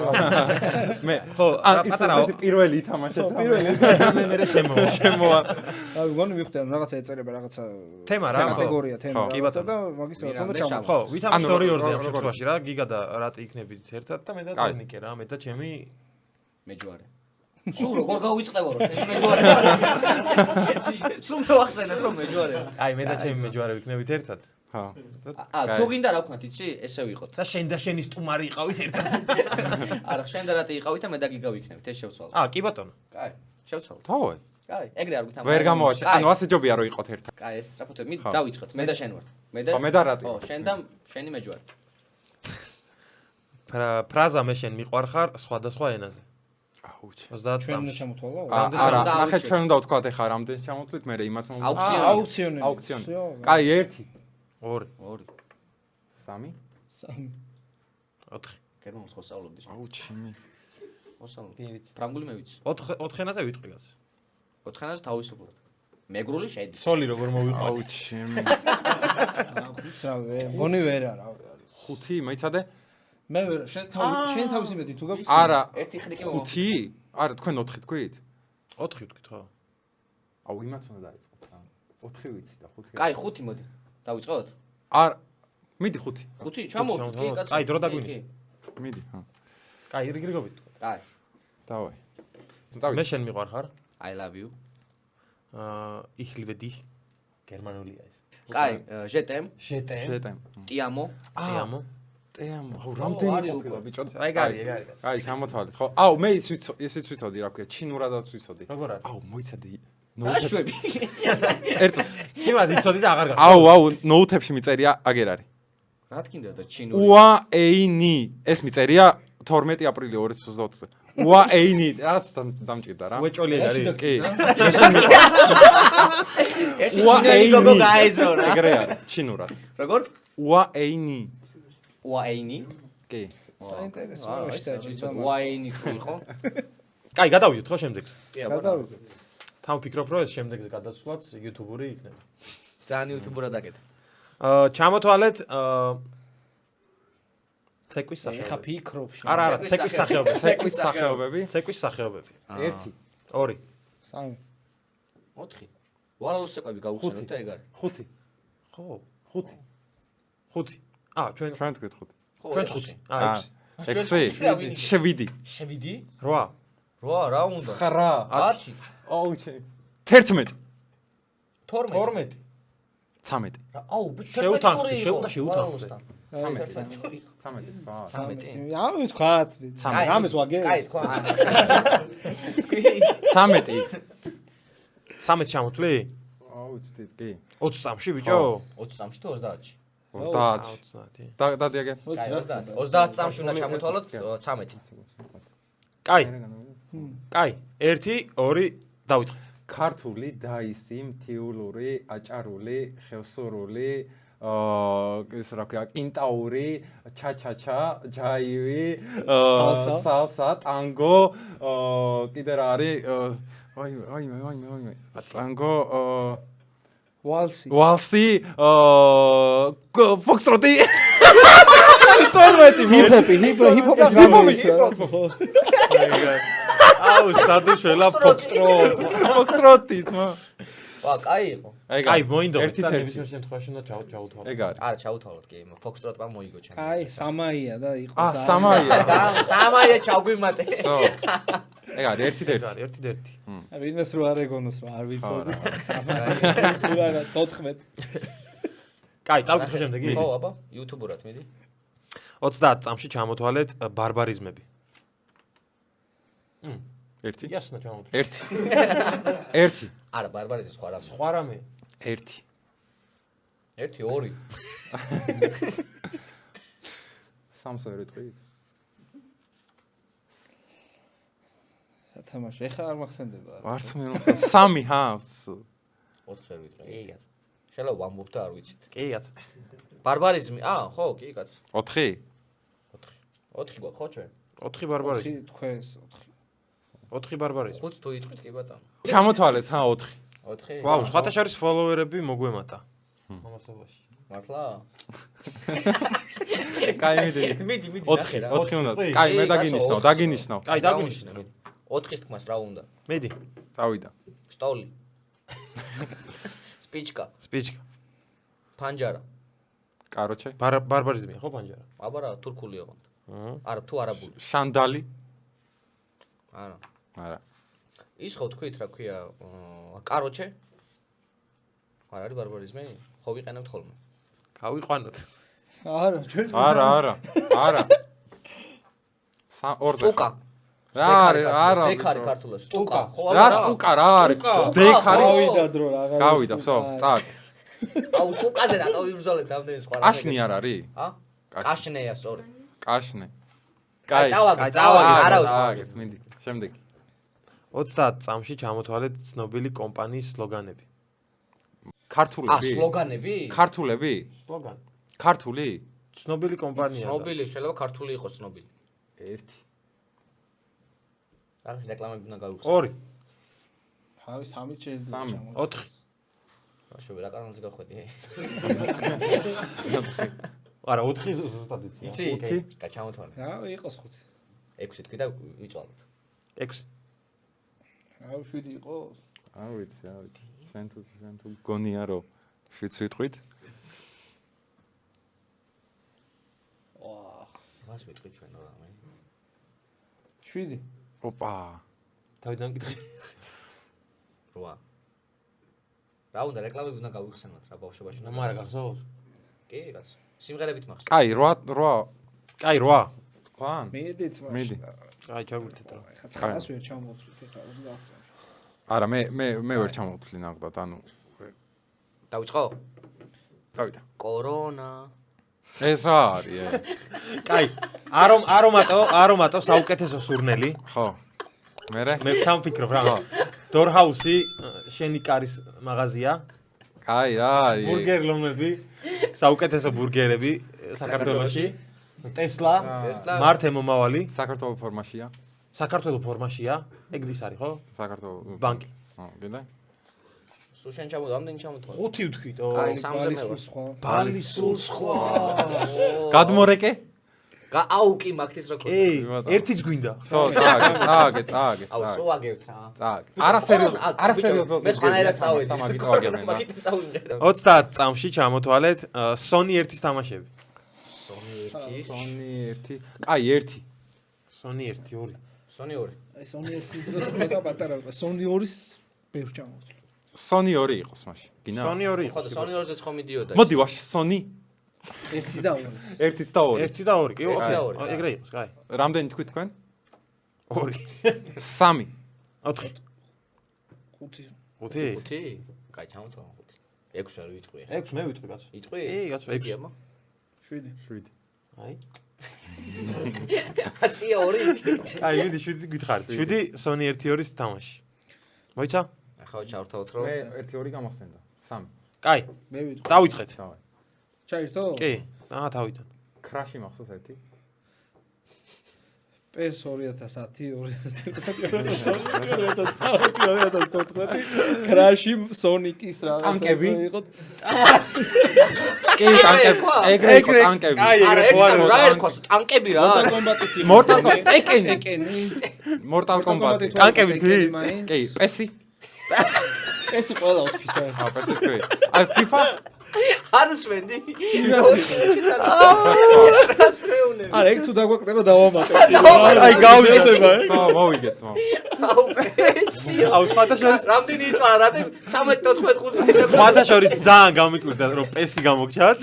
S4: მე
S3: ხო
S4: პატარა პირველი ითამაშეთ
S3: მე შემოვა
S2: აი გონი მივხვდი რომ რაღაცა ეწერება რაღაცა
S3: თემა რა
S2: კატეგორია თემა რაღაცა და მაგის რაღაცა უნდა ჩამო
S3: ხო ვითამაშ 2-2-ზე ამ შემთხვევაში რა გიგა და რატი იქნებით ერთად და მე და დენიკე რა მე და ჩემი
S1: მეჯوارე სულ როგორ გავიწყდება რომ შენ მეჯوارე სულ ვახსენებ რომ მეჯوارე
S3: აი მე და ჩემი მეჯوارე ვიქნებით ერთად
S1: თუ გინდა რა ვქნათ იცი ესე ვიყოთ
S3: და შენ და შენი სტუმარი იყავით ერთად
S1: არა შენ და რატი იყავით და მე და გიგა ვიქნებით ეს შევცვალოთ
S3: კი ბატონო
S1: კაი შევცვალოთ
S4: თავი
S1: კაი ეგრე არ გვითამაშოთ
S4: ვერ გამოვაჩი ანუ ასე ჯობია რომ იყოთ ერთად
S1: კაი ეს სწრაფად მე დავიწყოთ მე და შენ ვართ
S4: მე და რატი
S1: ხო შენ და შენი მეჯوارე
S3: ფრაზა მე შენ მიყვარხარ სხვადასხვა ენაზე
S4: აუჩ
S3: 30
S2: ჩვენ
S3: წამში
S2: ჩამოთვალა
S4: არა ნახეთ ჩვენ უნდა ვთქვათ ახლა რამდენი ჩამოთვლით მე იმათ
S2: აუქციონი
S4: კაი 1
S3: 2
S4: 3
S2: 3
S3: 4
S1: გერმანულს ხო სწავლობდი შენ
S4: აუჩი
S1: ხო სწავლობდი ფრანგული მე ვიცი
S3: 4 ენაზე ვიტყვი გას
S1: 4 ენაზე თავისუფლად მეგრული შედი
S3: სოლი როგორ მოვიყვანე
S4: აუჩი
S2: გონი ვერა რა
S4: 5 მეიცადე
S2: მე ვერ შენ თავის იმედი თუ გაქვს
S4: არა
S1: ერთი ხნიკი
S4: 5 არა თქვენ 4 თქვით
S3: 4 ვთქვით ხო
S4: აუ იმათ უნდა დაიწყოთ რა 4 ვიცი და 5
S1: კაი 5 მოდი დავიწყოთ
S4: არ მიდი 5
S1: 5 ჩამოვიდეთ კი კაცო
S3: კაი დრო დაგვინის
S4: მიდი ხო
S3: კაი რიგრიგობით
S1: კაი
S4: დავай
S3: მე შენ მიყვარხარ
S1: I love you
S3: ich liebe dich გერმანულია ეს
S1: კაი ჟეტემ
S4: შეტემ
S1: ტიამო
S3: ტიამო
S4: აუ რამდენი ყოფილა ბიჭო
S3: აი გარი
S4: აი ჩამოთვალეთ ხო აუ მე ისიც ვიცოდი რა ქვია ჩინურადაც ვიცოდი
S3: როგორ არის
S4: აუ მოიცადი
S1: ნოუთები
S4: ერთს
S3: შევად იცოდი და აღარ გახსოვს
S4: აუ ნოუთებში მიწერია აგერ არის
S1: რა თქინდა და ჩინური
S4: უაეინი ეს მიწერია 12 აპრილი 2020-ზე უაეინი რაც დამჭირდა რა
S3: უეჭოლი არის
S4: კი
S1: უაეინი გოგო გაიზრო რა
S4: ეგრე არის ჩინურად
S1: როგორ
S4: უაეინი
S1: უაეინი
S4: კი
S2: საინტერესო შეჭი
S1: უაეინი თუ იყო
S3: კაი გადავიდეთ ხო შემდეგს
S2: გადავიდეთ
S3: თან ვფიქრობ რომ ეს შემდეგზე გადასვლაც YouTube-ური იქნება
S1: ძალიან YouTube-ურად აკეთე
S3: ჩამოთვალეთ ცეკვის
S2: ეხა
S3: სახეობები
S2: ფიქრობ შენ
S3: არა ცეკვის სახეობები
S4: ცეკვის სახეობები
S3: 1 2
S2: 3
S1: 4 ვალალოს ცეკვები გავუხსენოთ და ეგ არის
S4: 5
S3: ხო 5 ჩვენ
S4: ჩვენ თქვით 5
S3: ჩვენ 5
S4: 6 7
S3: 8
S1: 8 რა უნდა
S4: 9
S1: 10
S4: აუჩი 11
S1: 12
S4: 13
S1: აუ ბიჭო
S3: შეუთა
S4: 13
S2: აუ თქვათ რამეს ვაგე
S1: კაი თქვა
S4: 13
S3: 13 ჩამოთვლი
S4: აუჩი კი
S3: 20 წამში ბიჭო
S1: 20 წამში თუ 30-ში
S4: 30 დადიაგე
S1: 30 წამში უნდა ჩამოთვალოთ 13
S3: კაი 1 2 დავიწყეთ
S4: ქართული დაისი მთიულური აჭარული ხევსურული ეს რა ქვია კინტაური ჩაჩაჩა ჯაივი სალსა ტანგო კიდე რა არის აი ტანგო ვალსი ფოქსტროტი
S3: აუ სადუშელა
S4: ფოქსტროტი ძმა
S1: ვა კაი იყო
S3: კაი მოინდო
S4: ერთი
S3: ნებისმიერ შემთხვევაში უნდა ჩავუთვალო
S4: ეგ არის
S1: არა ჩავუთვალოთ კი ფოქსტროტმა მოიგო ჩემი
S2: აი სამაია და იყო
S4: სამაია
S1: სამაია ჩავგვიმატე
S4: ეგ არის
S3: 1
S2: ვინმეს რო არ ეგონოს რომ არ ვიცოდი სამაია 14
S3: კაი წავკითხე შემდეგი
S1: ხო აბა YouTube-ურად მიდი
S3: 30 წამში ჩამოთვალეთ ბარბარიზმები
S4: ერთი.
S3: იასნა ჩამოვთვლი.
S4: ერთი. ერთი.
S1: არა, ბარბარიზმი სხვა რამე.
S3: სხვა რამე.
S4: ერთი.
S1: 1 2
S4: სამს ვერ ვიტყვი.
S2: თამაში ეხა არ მახსენდება.
S4: ვარც მე სამი ჰა.
S1: 4 ვერ ვიტყვი.
S3: კი კაც.
S1: შეიძლება ვამბობ და არ ვიცით.
S3: კი კაც.
S1: ბარბარიზმი, ხო, კი კაც.
S4: 4.
S1: 4 გვაქვს ხო ჩვენ?
S3: 4 ბარბარიზმი.
S2: 4 თქვენს 4.
S3: 4 ბარბარიზმი.
S1: 5 თუ იტყვით კი ბატონო.
S4: ჩამოთვალეთ ჰა 4.
S1: 4.
S3: ვაუ, სხვათა შორის ფოლოვერები მოგვემატა. ამასობაში.
S1: მართლა?
S4: კაი მიდი.
S1: მიდი
S4: 4 უნდა. კაი მე დაგინიშნავ, დაგინიშნავ.
S3: კაი, დაგინიშნე.
S1: 4-ის თქმას რა უნდა?
S3: მედი.
S4: წავიდა.
S1: სტოლი. სპიჩკა,
S3: სპიჩკა.
S1: ფანჯარა.
S4: კაროჩე.
S3: ბარბარიზმია ხო პანჯარა?
S1: აბარა თურქული ოღონდ.
S3: აჰა.
S1: არა, თუ არაბული.
S4: შანდალი.
S1: არა.
S4: არა.
S1: ის ხო თქვით რა ქვია, კაროჩე? არ არის ბარბარიზმი? ხო ვიყენებთ ხოლმე.
S3: გავიყვანოთ.
S2: არა, ჩვენ
S4: არა. ორზე.
S1: სტუკა.
S4: არა.
S1: დეკარი ქართულად. სტუკა. ხო
S4: რა სტუკა რა არის? დეკარი.
S2: გავიდა დრო რა.
S4: გავიდა, всё, წაკ.
S1: აუ სტუკაზე რატო ვიბრძოლეთ რამდენი სხვა რამე?
S4: კაშნი არ არის?
S1: ა? კაშნეა, სწორი.
S4: კაშნე.
S1: კაი, წავაგე, არა
S4: წავაგეთ, მინდი. შემდეგი.
S3: 30 წამში ჩამოთვალეთ ცნობილი კომპანიის სლოგანები.
S4: ქართულები?
S1: სლოგანები?
S4: ქართულები?
S3: სლოგანი.
S4: ქართული?
S3: ცნობილი კომპანია.
S1: ცნობილი, შეიძლება ქართული იყოს ცნობილი.
S4: 1.
S1: რაღაც რეკლამები უნდა გავიხსენო.
S3: 2.
S2: თავის 3 შეიძლება
S3: 4.
S1: ბავშვები რა კანონზე გახვედი?
S3: არა, 4 ზუსტად იცი.
S1: იცი? კა ჩამოთვალე.
S2: რა იყოს 5.
S1: 6 თქვი და ვიწვალოთ.
S3: 6.
S2: აუ 7 იყოს.
S4: არ ვიცი. შენ თუ გონია რომ 7 ვიტყვით?
S2: ვაა.
S1: მას ვიტყვი ჩვენ რა მე.
S2: 7.
S4: ოპა.
S3: თავიდან კითხე.
S1: 8. რა უნდა რეკლამები უნდა გავიხსენოთ რა ბავშვობაში უნდა.
S3: მარა გახსოვს?
S1: კი, რაც. სიმღერებით მახსოვს.
S4: კაი, 8.
S3: კაი, 8.
S4: ყვან?
S2: მედით მაშინ.
S4: მიდი.
S3: აი, ჩაგვირთეთ რა.
S2: ეხა 9-ს ვერ ჩამოვთვლით ეხა 30 წამში.
S4: არა, მე ვერ ჩამოვთვლი ნაკდად, ანუ
S1: დავიწყო?
S4: დავიდა.
S1: კორონა.
S4: ეს რა არის?
S3: კაი, არომატო საუკეთესო სურნელი.
S4: ხო.
S3: მე თან ვფიქრობ რა. დორჰაუსი შენი კარის მაღაზია.
S4: კაი, რა არის?
S3: ბურგერლომები, საუკეთესო ბურგერები საქართველოში. ტესლა, მართე მომავალი,
S4: საქართველოს ფორმაშია.
S3: საქართველოს ფორმაშია. ეგ ის არის ხო?
S4: საქართველოს
S3: ბანკი.
S4: ხო, გინდა?
S1: სულ შენ ჩამო, რამდენი ჩამოთვალე?
S3: 5 ვთქვით.
S1: აი, 3-ზე მე ვარ.
S2: სხვა.
S3: ბალი სულ სხვა.
S4: გადმორეკე?
S1: აუ კი მაგთის რო
S3: კი, ერთიც გვინდა.
S4: ხო, წააგე.
S1: აუ სო აგებთ რა.
S4: წააგე. არასერიოზულად.
S1: მე სხვანაირად წავედი.
S4: მაგიტო აგებენ.
S1: მაგით წავიდი.
S3: 30 წამში ჩამოთვალეთ Sony 1-ის თამაშები.
S4: Sony 1. კაი, 1.
S3: Sony 1, 2.
S1: Sony 2.
S2: აი Sony 1-ის დროს ცოტა პატარა იყო. Sony 2-ის ბევრ ჩამოვთვლი.
S4: Sony 2 იყოს მაშინ. გინა?
S3: Sony 2
S1: ხო
S3: იყო.
S1: და Sony 2-ზეც ხომ მიდიოდა.
S4: მოდი ვაში Sony
S2: 1-ის და 2.
S4: 1-იც და 2.
S3: 1 და 2. კი,
S1: და
S3: ოკეი.
S1: ორი,
S3: ეგრე იყოს, კაი.
S4: რამდენი თქვი თქვენ?
S3: 2.
S4: 3.
S3: 4.
S2: 5.
S3: 5.
S1: 5? კაი, ჩამოთვალე 5. 6 ვერ ვიტყვი.
S3: 6 მე ვიტყვი კაცო.
S1: იტყვი?
S3: კი, კაცო, 6.
S2: 7.
S4: 7.
S3: აი.
S1: აცია 2.
S3: აი, მიდი 7 გითხარით. 7 Sony 1-2-ის თამაში. მოიცა?
S1: ახლა ჩავრთავთ რომ
S4: მე 1-2 გამახსენდა. 3.
S3: კაი,
S2: მე ვიტყვი.
S3: დავიწყეთ.
S4: ჩავარ.
S2: ჩაირთო?
S3: კი, თავიდან.
S4: Crash-ი მახსოვს 1?
S2: PS 2010, 2011, 2014, Crash-ი, Sonic-ის რაღაცა იყო.
S4: კი, ტანკები. ეგრე ტანკები.
S1: არა, რა ერქოს ტანკები რა.
S2: Mortal Kombat-იც იყო.
S4: Mortal Kombat, Tekken. Mortal Kombat.
S3: ტანკები თქვი?
S4: კი, PES-ი.
S2: ეს ყველა ოფის არის.
S4: აა, PES-ი თქვი. აი, FIFA?
S1: არ უსვენდი.
S2: არა, ეგ თუ დაგვაკდება დავამატებ.
S3: აი, გავიწება.
S4: ხო, მოვიგეთ, მო.
S1: აუ პესი.
S3: აუ, სხვათა შორის
S1: რამდენი იწვა რა 13 14 15.
S3: სხვათა შორის ძალიან გამიკვირდა რომ პესი გამოგჩათ.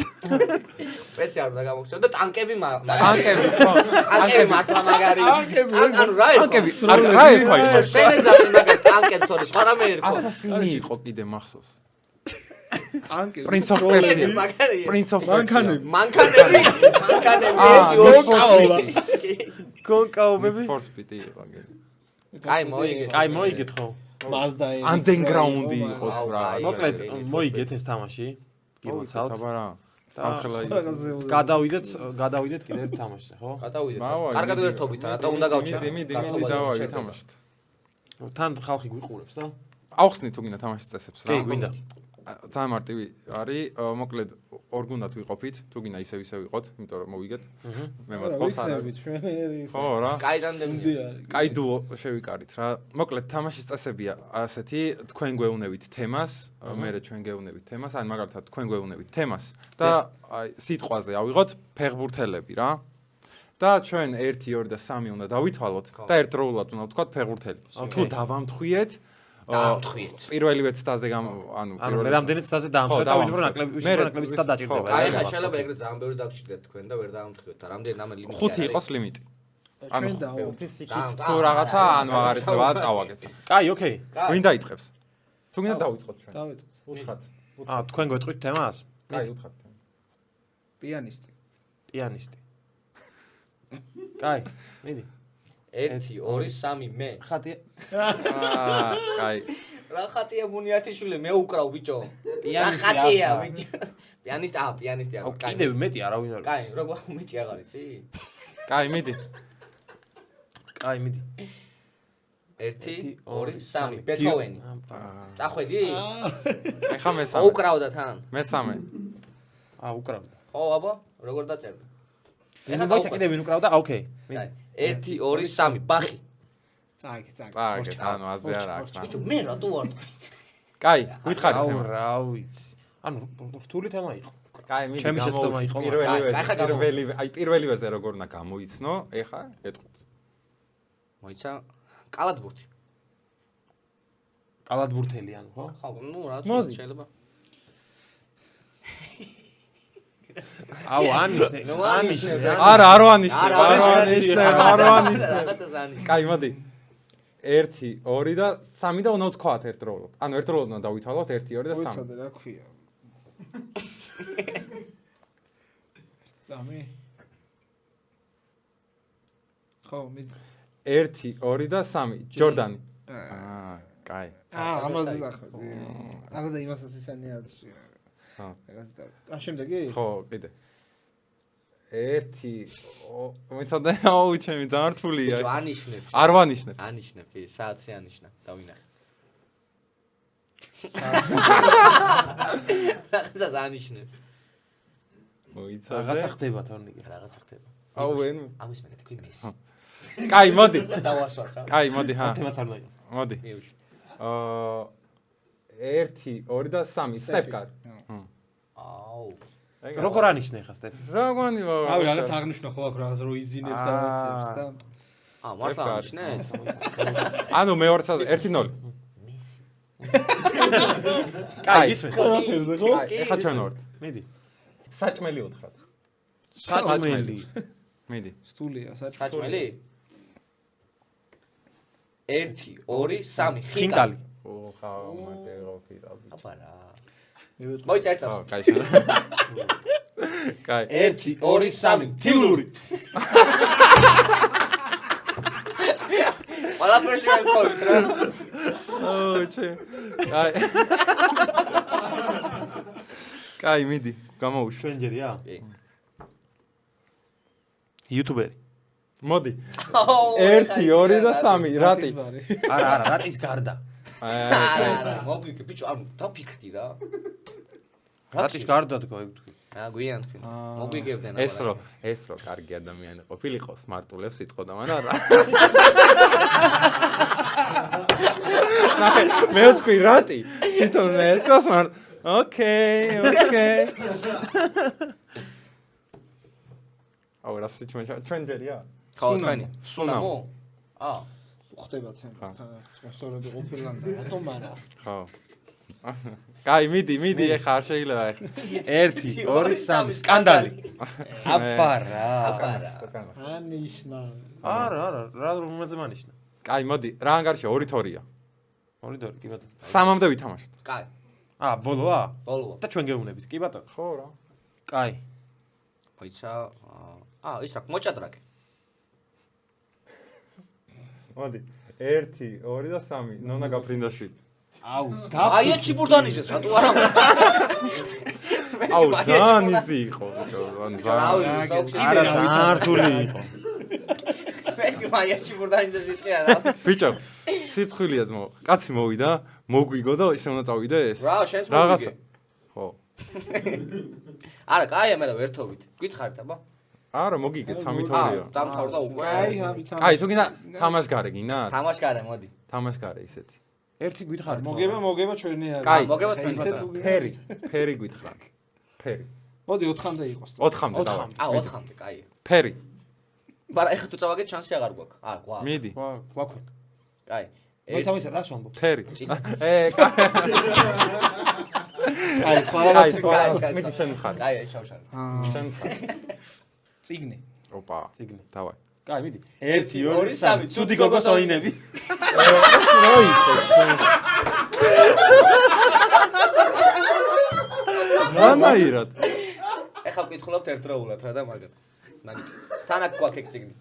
S1: პესი უპირველესი არ უნდა გამოგჩნდა და ტანკები
S4: ტანკები ხო
S1: ტანკები მართლა მაგარი ანუ რა
S4: ტანკები რა ერქვა იმას
S1: შეიძლება მაგარი ტანკები თორე სხვა რამე ერქვა
S4: ასასინი იყო კიდე მახსოვს
S2: ტანკები
S4: Prince of Persia
S1: მაგარია
S4: Prince of
S2: მანქანები
S1: მანქანები
S3: კონკაობები
S4: For Speed იყო გელი
S1: აი მოიგე
S3: კაი მოიგეთ ხო
S2: Mazda
S4: Underground-ი იყო რა
S3: მოკლედ მოიგეთ ეს თამაში გილოცავთ
S4: აბა რა
S3: გადავიდეთ კიდე ერთ თამაშზე ხო
S1: გადავიდეთ კარგად ვერთობით რატო უნდა გავჩერდე
S4: მიდი დავა ვითამაშეთ
S3: თან ხალხი გვიყურებს და
S4: ავხსნით თუ გინდა თამაშის წესებს რა
S3: კი გვინდა
S4: ძალიან მარტივი არის მოკლედ ორ გუნდად ვიყოფით თუ გინდა ისევ ვიყოთ იმიტომ რომ მოვიგეთ მე მაწყობს არა ხო რა
S1: კაი ტანდემი
S4: კაი დუო შევიკარით რა მოკლედ თამაშის წესებია ასეთი თქვენ გვეუნებით თემას მე ჩვენ გეუნებით თემას ან მაგალითად თქვენ გვეუნებით თემას და აი სიტყვაზე ავიღოთ ფეხბურთელები რა და ჩვენ 1 2 და 3 უნდა დავითვალოთ და ერთდროულად უნდა ვთქვათ ფეხბურთელი თუ დავამთხვიეთ პირველივე ცდაზე ანუ
S3: მე რამდენი ცდაზე დაამთავრე და ვინმე ნაკლები ცდა დაჭირდება
S1: აი ხა შეიძლება ეგრეთ ძალიან ბევრი დაგჭირდეთ თქვენ და ვერ დაამთხვიოთ და რამდენი რამე ლიმიტი
S4: 5 იყოს ლიმიტი
S2: ჩვენ დავავთ
S4: თუ რაღაცა ანუ აღარ ეცვა წავაგეთ
S3: კაი ოკეი
S4: ვინ დაიწყებს თუ გინდა დავიწყოთ ჩვენ
S2: დავიწყოთ
S4: უთხრათ
S3: თქვენ გვეტყვით თემას
S4: კაი უთხრათ
S2: პიანისტი
S3: კაი მიდი
S1: 1 2 3 მე
S3: ხატია
S4: კაი
S1: რა ხატია მუნიათიშვილი მე უკრავ ბიჭო
S3: პიანისტი
S1: ხატია ბიჭო პიანისტი არა კაი
S3: კიდევ მეტი არავინ არ
S1: კაი როგორ მეტი აღარ იცი
S4: კაი მიდი
S1: 1 2 3 ბეთჰოვენი წახვედი
S4: ეხა მესამე
S1: უკრავდა თან
S4: მესამე
S3: უკრავდა
S1: ხო აბა როგორ დაწერდა
S3: ეხა მოიცა კიდევ ვინ უკრავდა ოკეი
S1: 1 2 3 ბახი
S2: წააგე
S4: ანუ აზე არა აქ
S1: ბიჭო მე რატო ვარ
S4: კაი გითხარით
S3: აუ
S4: თემა
S3: რა ვიცი ანუ რთული თემა იყო
S4: კაი მიდი
S3: ჩემი შეცდომა იყო
S4: პირველივეზე როგორ უნდა გამოიცნო ეხა ეტყვით
S1: მოიცა კალათბურთი
S3: კალათბურთელი ანუ ხო
S1: ხო ნუ რაც შეიძლება
S3: აუ ანიშნე
S4: არა არ ანიშნე კაი მოდი 1 2 და 3 და უნდა ვთქვათ ერთდროულად ანუ ერთდროულად უნდა დავითვალოთ 1 2 და 3
S2: ვიცოდე რა ქვია წამი ხო მიდი
S4: 1 2 და 3 ჯორდანი კაი
S2: ამაზე ახლა არა და იმასაც ისანია
S4: ხო
S2: ეგაც და შემდეგი
S4: ხო კიდე 1 მომიცადე აუ ჩემი ძალიან რთულია
S1: ბიჭო ანიშნებ
S4: არ ვანიშნებ
S1: ანიშნებ კი საათზე ანიშნა დავინახე რაღაცას ანიშნებ
S4: მოიცადე
S3: რაღაცა ხდება თორნიკე
S1: რაღაცა ხდება
S4: აუ ვენ
S1: ამის მე თქვი მესი
S4: კაი მოდი
S1: დავასვათ რა
S4: კაი მოდი ჰა
S3: თემაც არ მაქვს
S4: მოდი
S1: მიუჩი
S4: 1 2 და 3 სტეპკარ
S1: აუ
S3: როგორ ანიშნე ხა სტეპი
S4: რა გვანი
S2: რავი რაღაც აღნიშნა ხო აქ რაღაც რო იზინებს და რაღაცებს და
S1: მართლა ანიშნეთ
S4: ანუ მე-200 1-0
S1: მესი
S3: კაი ისმე
S2: ფერზე ხო
S4: ეხა ჩვენ ვართ
S3: მიდი
S4: საჭმელი უთხრათ
S3: საჭმელი
S4: მიდი
S2: სტულია
S1: საჭმელი 1 2 3
S3: ხინკალი
S4: ოხა მაგე როფიდა
S1: აბა რა
S2: მე ვეთქვი
S1: მოიცა ერთ წამს
S4: კაი კაი
S1: 1 2 3 თილური ყველაფერში ვეთქვით რა
S4: ოუ ჩე კაი კაი მიდი გამოვუშვი
S3: შვენჯერია
S1: კი
S3: იუთუბერი
S4: მოდი 1 2 და 3 რატი
S3: არა რატის გარდა
S1: არა მოგვიგე ბიჭო ანუ დაფიქრდი რა
S3: რატის გარდა თქო ეგ თქვი
S1: გვიან თქვი მოგვიგებდნენ
S4: ეს რო კარგი ადამიანი ყოფილიყო სმარტულებს იტყოდა მაგრამ რა მე თქვი რატი თვითონ მე თქვა სმარტ ოკეი აუ რა ჩვენ ჯერია
S1: ხო თქვენი სუნამო
S2: ხდება თემას თან სპონსორები ყოფილან და რატომ არა
S4: ხო კაი, მიდი, ეხა არ შეიძლება ეხა.
S3: 1 2 3 სკანდალი. აბარა.
S2: ანიშნავ.
S3: არა, რა რომელზე მანიშნა?
S4: კაი, მოდი, რა ანგარიშია 2-2-ია.
S3: 2-2, კი ბატონო.
S4: 3-მდე ვითამაშოთ.
S1: კაი,
S3: ბოლოა?
S1: ბოლოა.
S3: და ჩვენ გეუნებით, კი ბატონო.
S4: ხო რა.
S3: კაი.
S1: მოიცა, ის რა, მოჭადრაკე.
S4: მოდი. 1 2 და 3 ნონა გაფრინდაშვილი.
S3: აუ,
S1: აი ეჩი ბურდანიზე, სატუ არა.
S4: აუ, ძალიან იზი იყო, ბიჭო,
S1: რავი,
S4: ძალიან.
S1: საუქსი.
S3: არა ძალიან რთული იყო.
S1: მე აი ეჩი ბურდანიზე ზიტყია რა.
S4: ბიჭო, სიცხვილია ძმო. კაცი მოვიდა, მოგვიგო და ისე უნდა წავიდე ეს.
S1: რა, შენს მოვიგე.
S4: ხო.
S1: არა, კაია, მე რა ვერთობით. გითხარით, აბა?
S4: არა, მოგიგეთ 3-2-ია.
S1: დამთავრდა უკვე.
S2: კაი, აბითან.
S4: კაი, თუ გინდა თამაშგარე გინდა?
S1: თამაშგარე, მოდი.
S4: თამაშგარე ისეთი.
S3: ერთი გითხარით.
S2: მოგება ჩვენი არის.
S4: კაი,
S1: მოგება თქვენ
S2: ისე
S1: ბატონო.
S2: თუ გინდა.
S4: ფერი გითხრა. ფერი.
S2: მოდი 4-მდე იყოს.
S4: 4-მდე დავა.
S1: 4-მდე, კაი.
S4: ფერი.
S1: მაგრამ ეხა თუ წავაგეთ შანსი აღარ გვაქვს. გვაქვს.
S4: მიდი.
S3: გვაქვენ.
S1: კაი.
S3: მოიცავით რას ვამბობ?
S4: ფერი.
S1: წინ.
S2: კაი, სხვა
S4: კაი,
S2: რაღაცა.
S4: მიდი შენ ხარ.
S1: კაი, შავშანი.
S4: შენ ხარ.
S2: ციგნი.
S4: ოპა.
S3: ციგნი.
S4: დავაი.
S3: კაი, მიდი. 1 2 3 ცუდი გოგოს ოინები.
S4: რანაირად?
S1: ეხა ვკითხულობთ ერთდროულად რა და მაგათ. თან აქ გვაქვს ეგ ციგნი.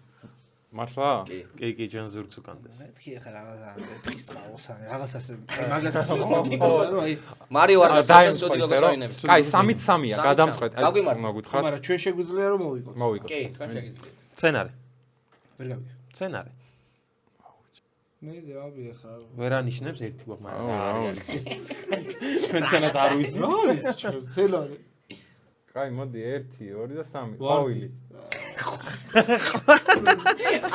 S4: მართლა?
S1: კი.
S3: კი, ჩვენ ზურგს უკანდეს.
S2: მეთქი ახლა რაღაცა ფრის ყავოსანი, რაღაცას მაგას აი
S1: მარიო არ გასწავლეს
S4: დაიმსხვი
S1: ცუდი
S4: ისე,
S1: გოგოს
S4: რომ
S1: ოინები.
S4: კაი, 3-3-ია, გადამწყვეტ.
S1: გაგვიმართეთ.
S4: უნდა გითხრათ.
S2: მაგრამ ჩვენ შეგვიძლია რომ მოვიგოთ.
S4: მოვიგოთ.
S1: კი, თქვენ შეგიძლიათ.
S3: სცენარი.
S2: ვერ გავიგე.
S3: სცენარი.
S2: მე დავაბი ახლა.
S3: ვერ ანიშნებს ერთი გვაქვს, მაგრამ
S4: რა
S3: არის. ჩვენთანაც არ ვიცი.
S2: რა არის ჩვენ ცელარი?
S4: კაი, მოდი 1 2 და 3. ყვავილი.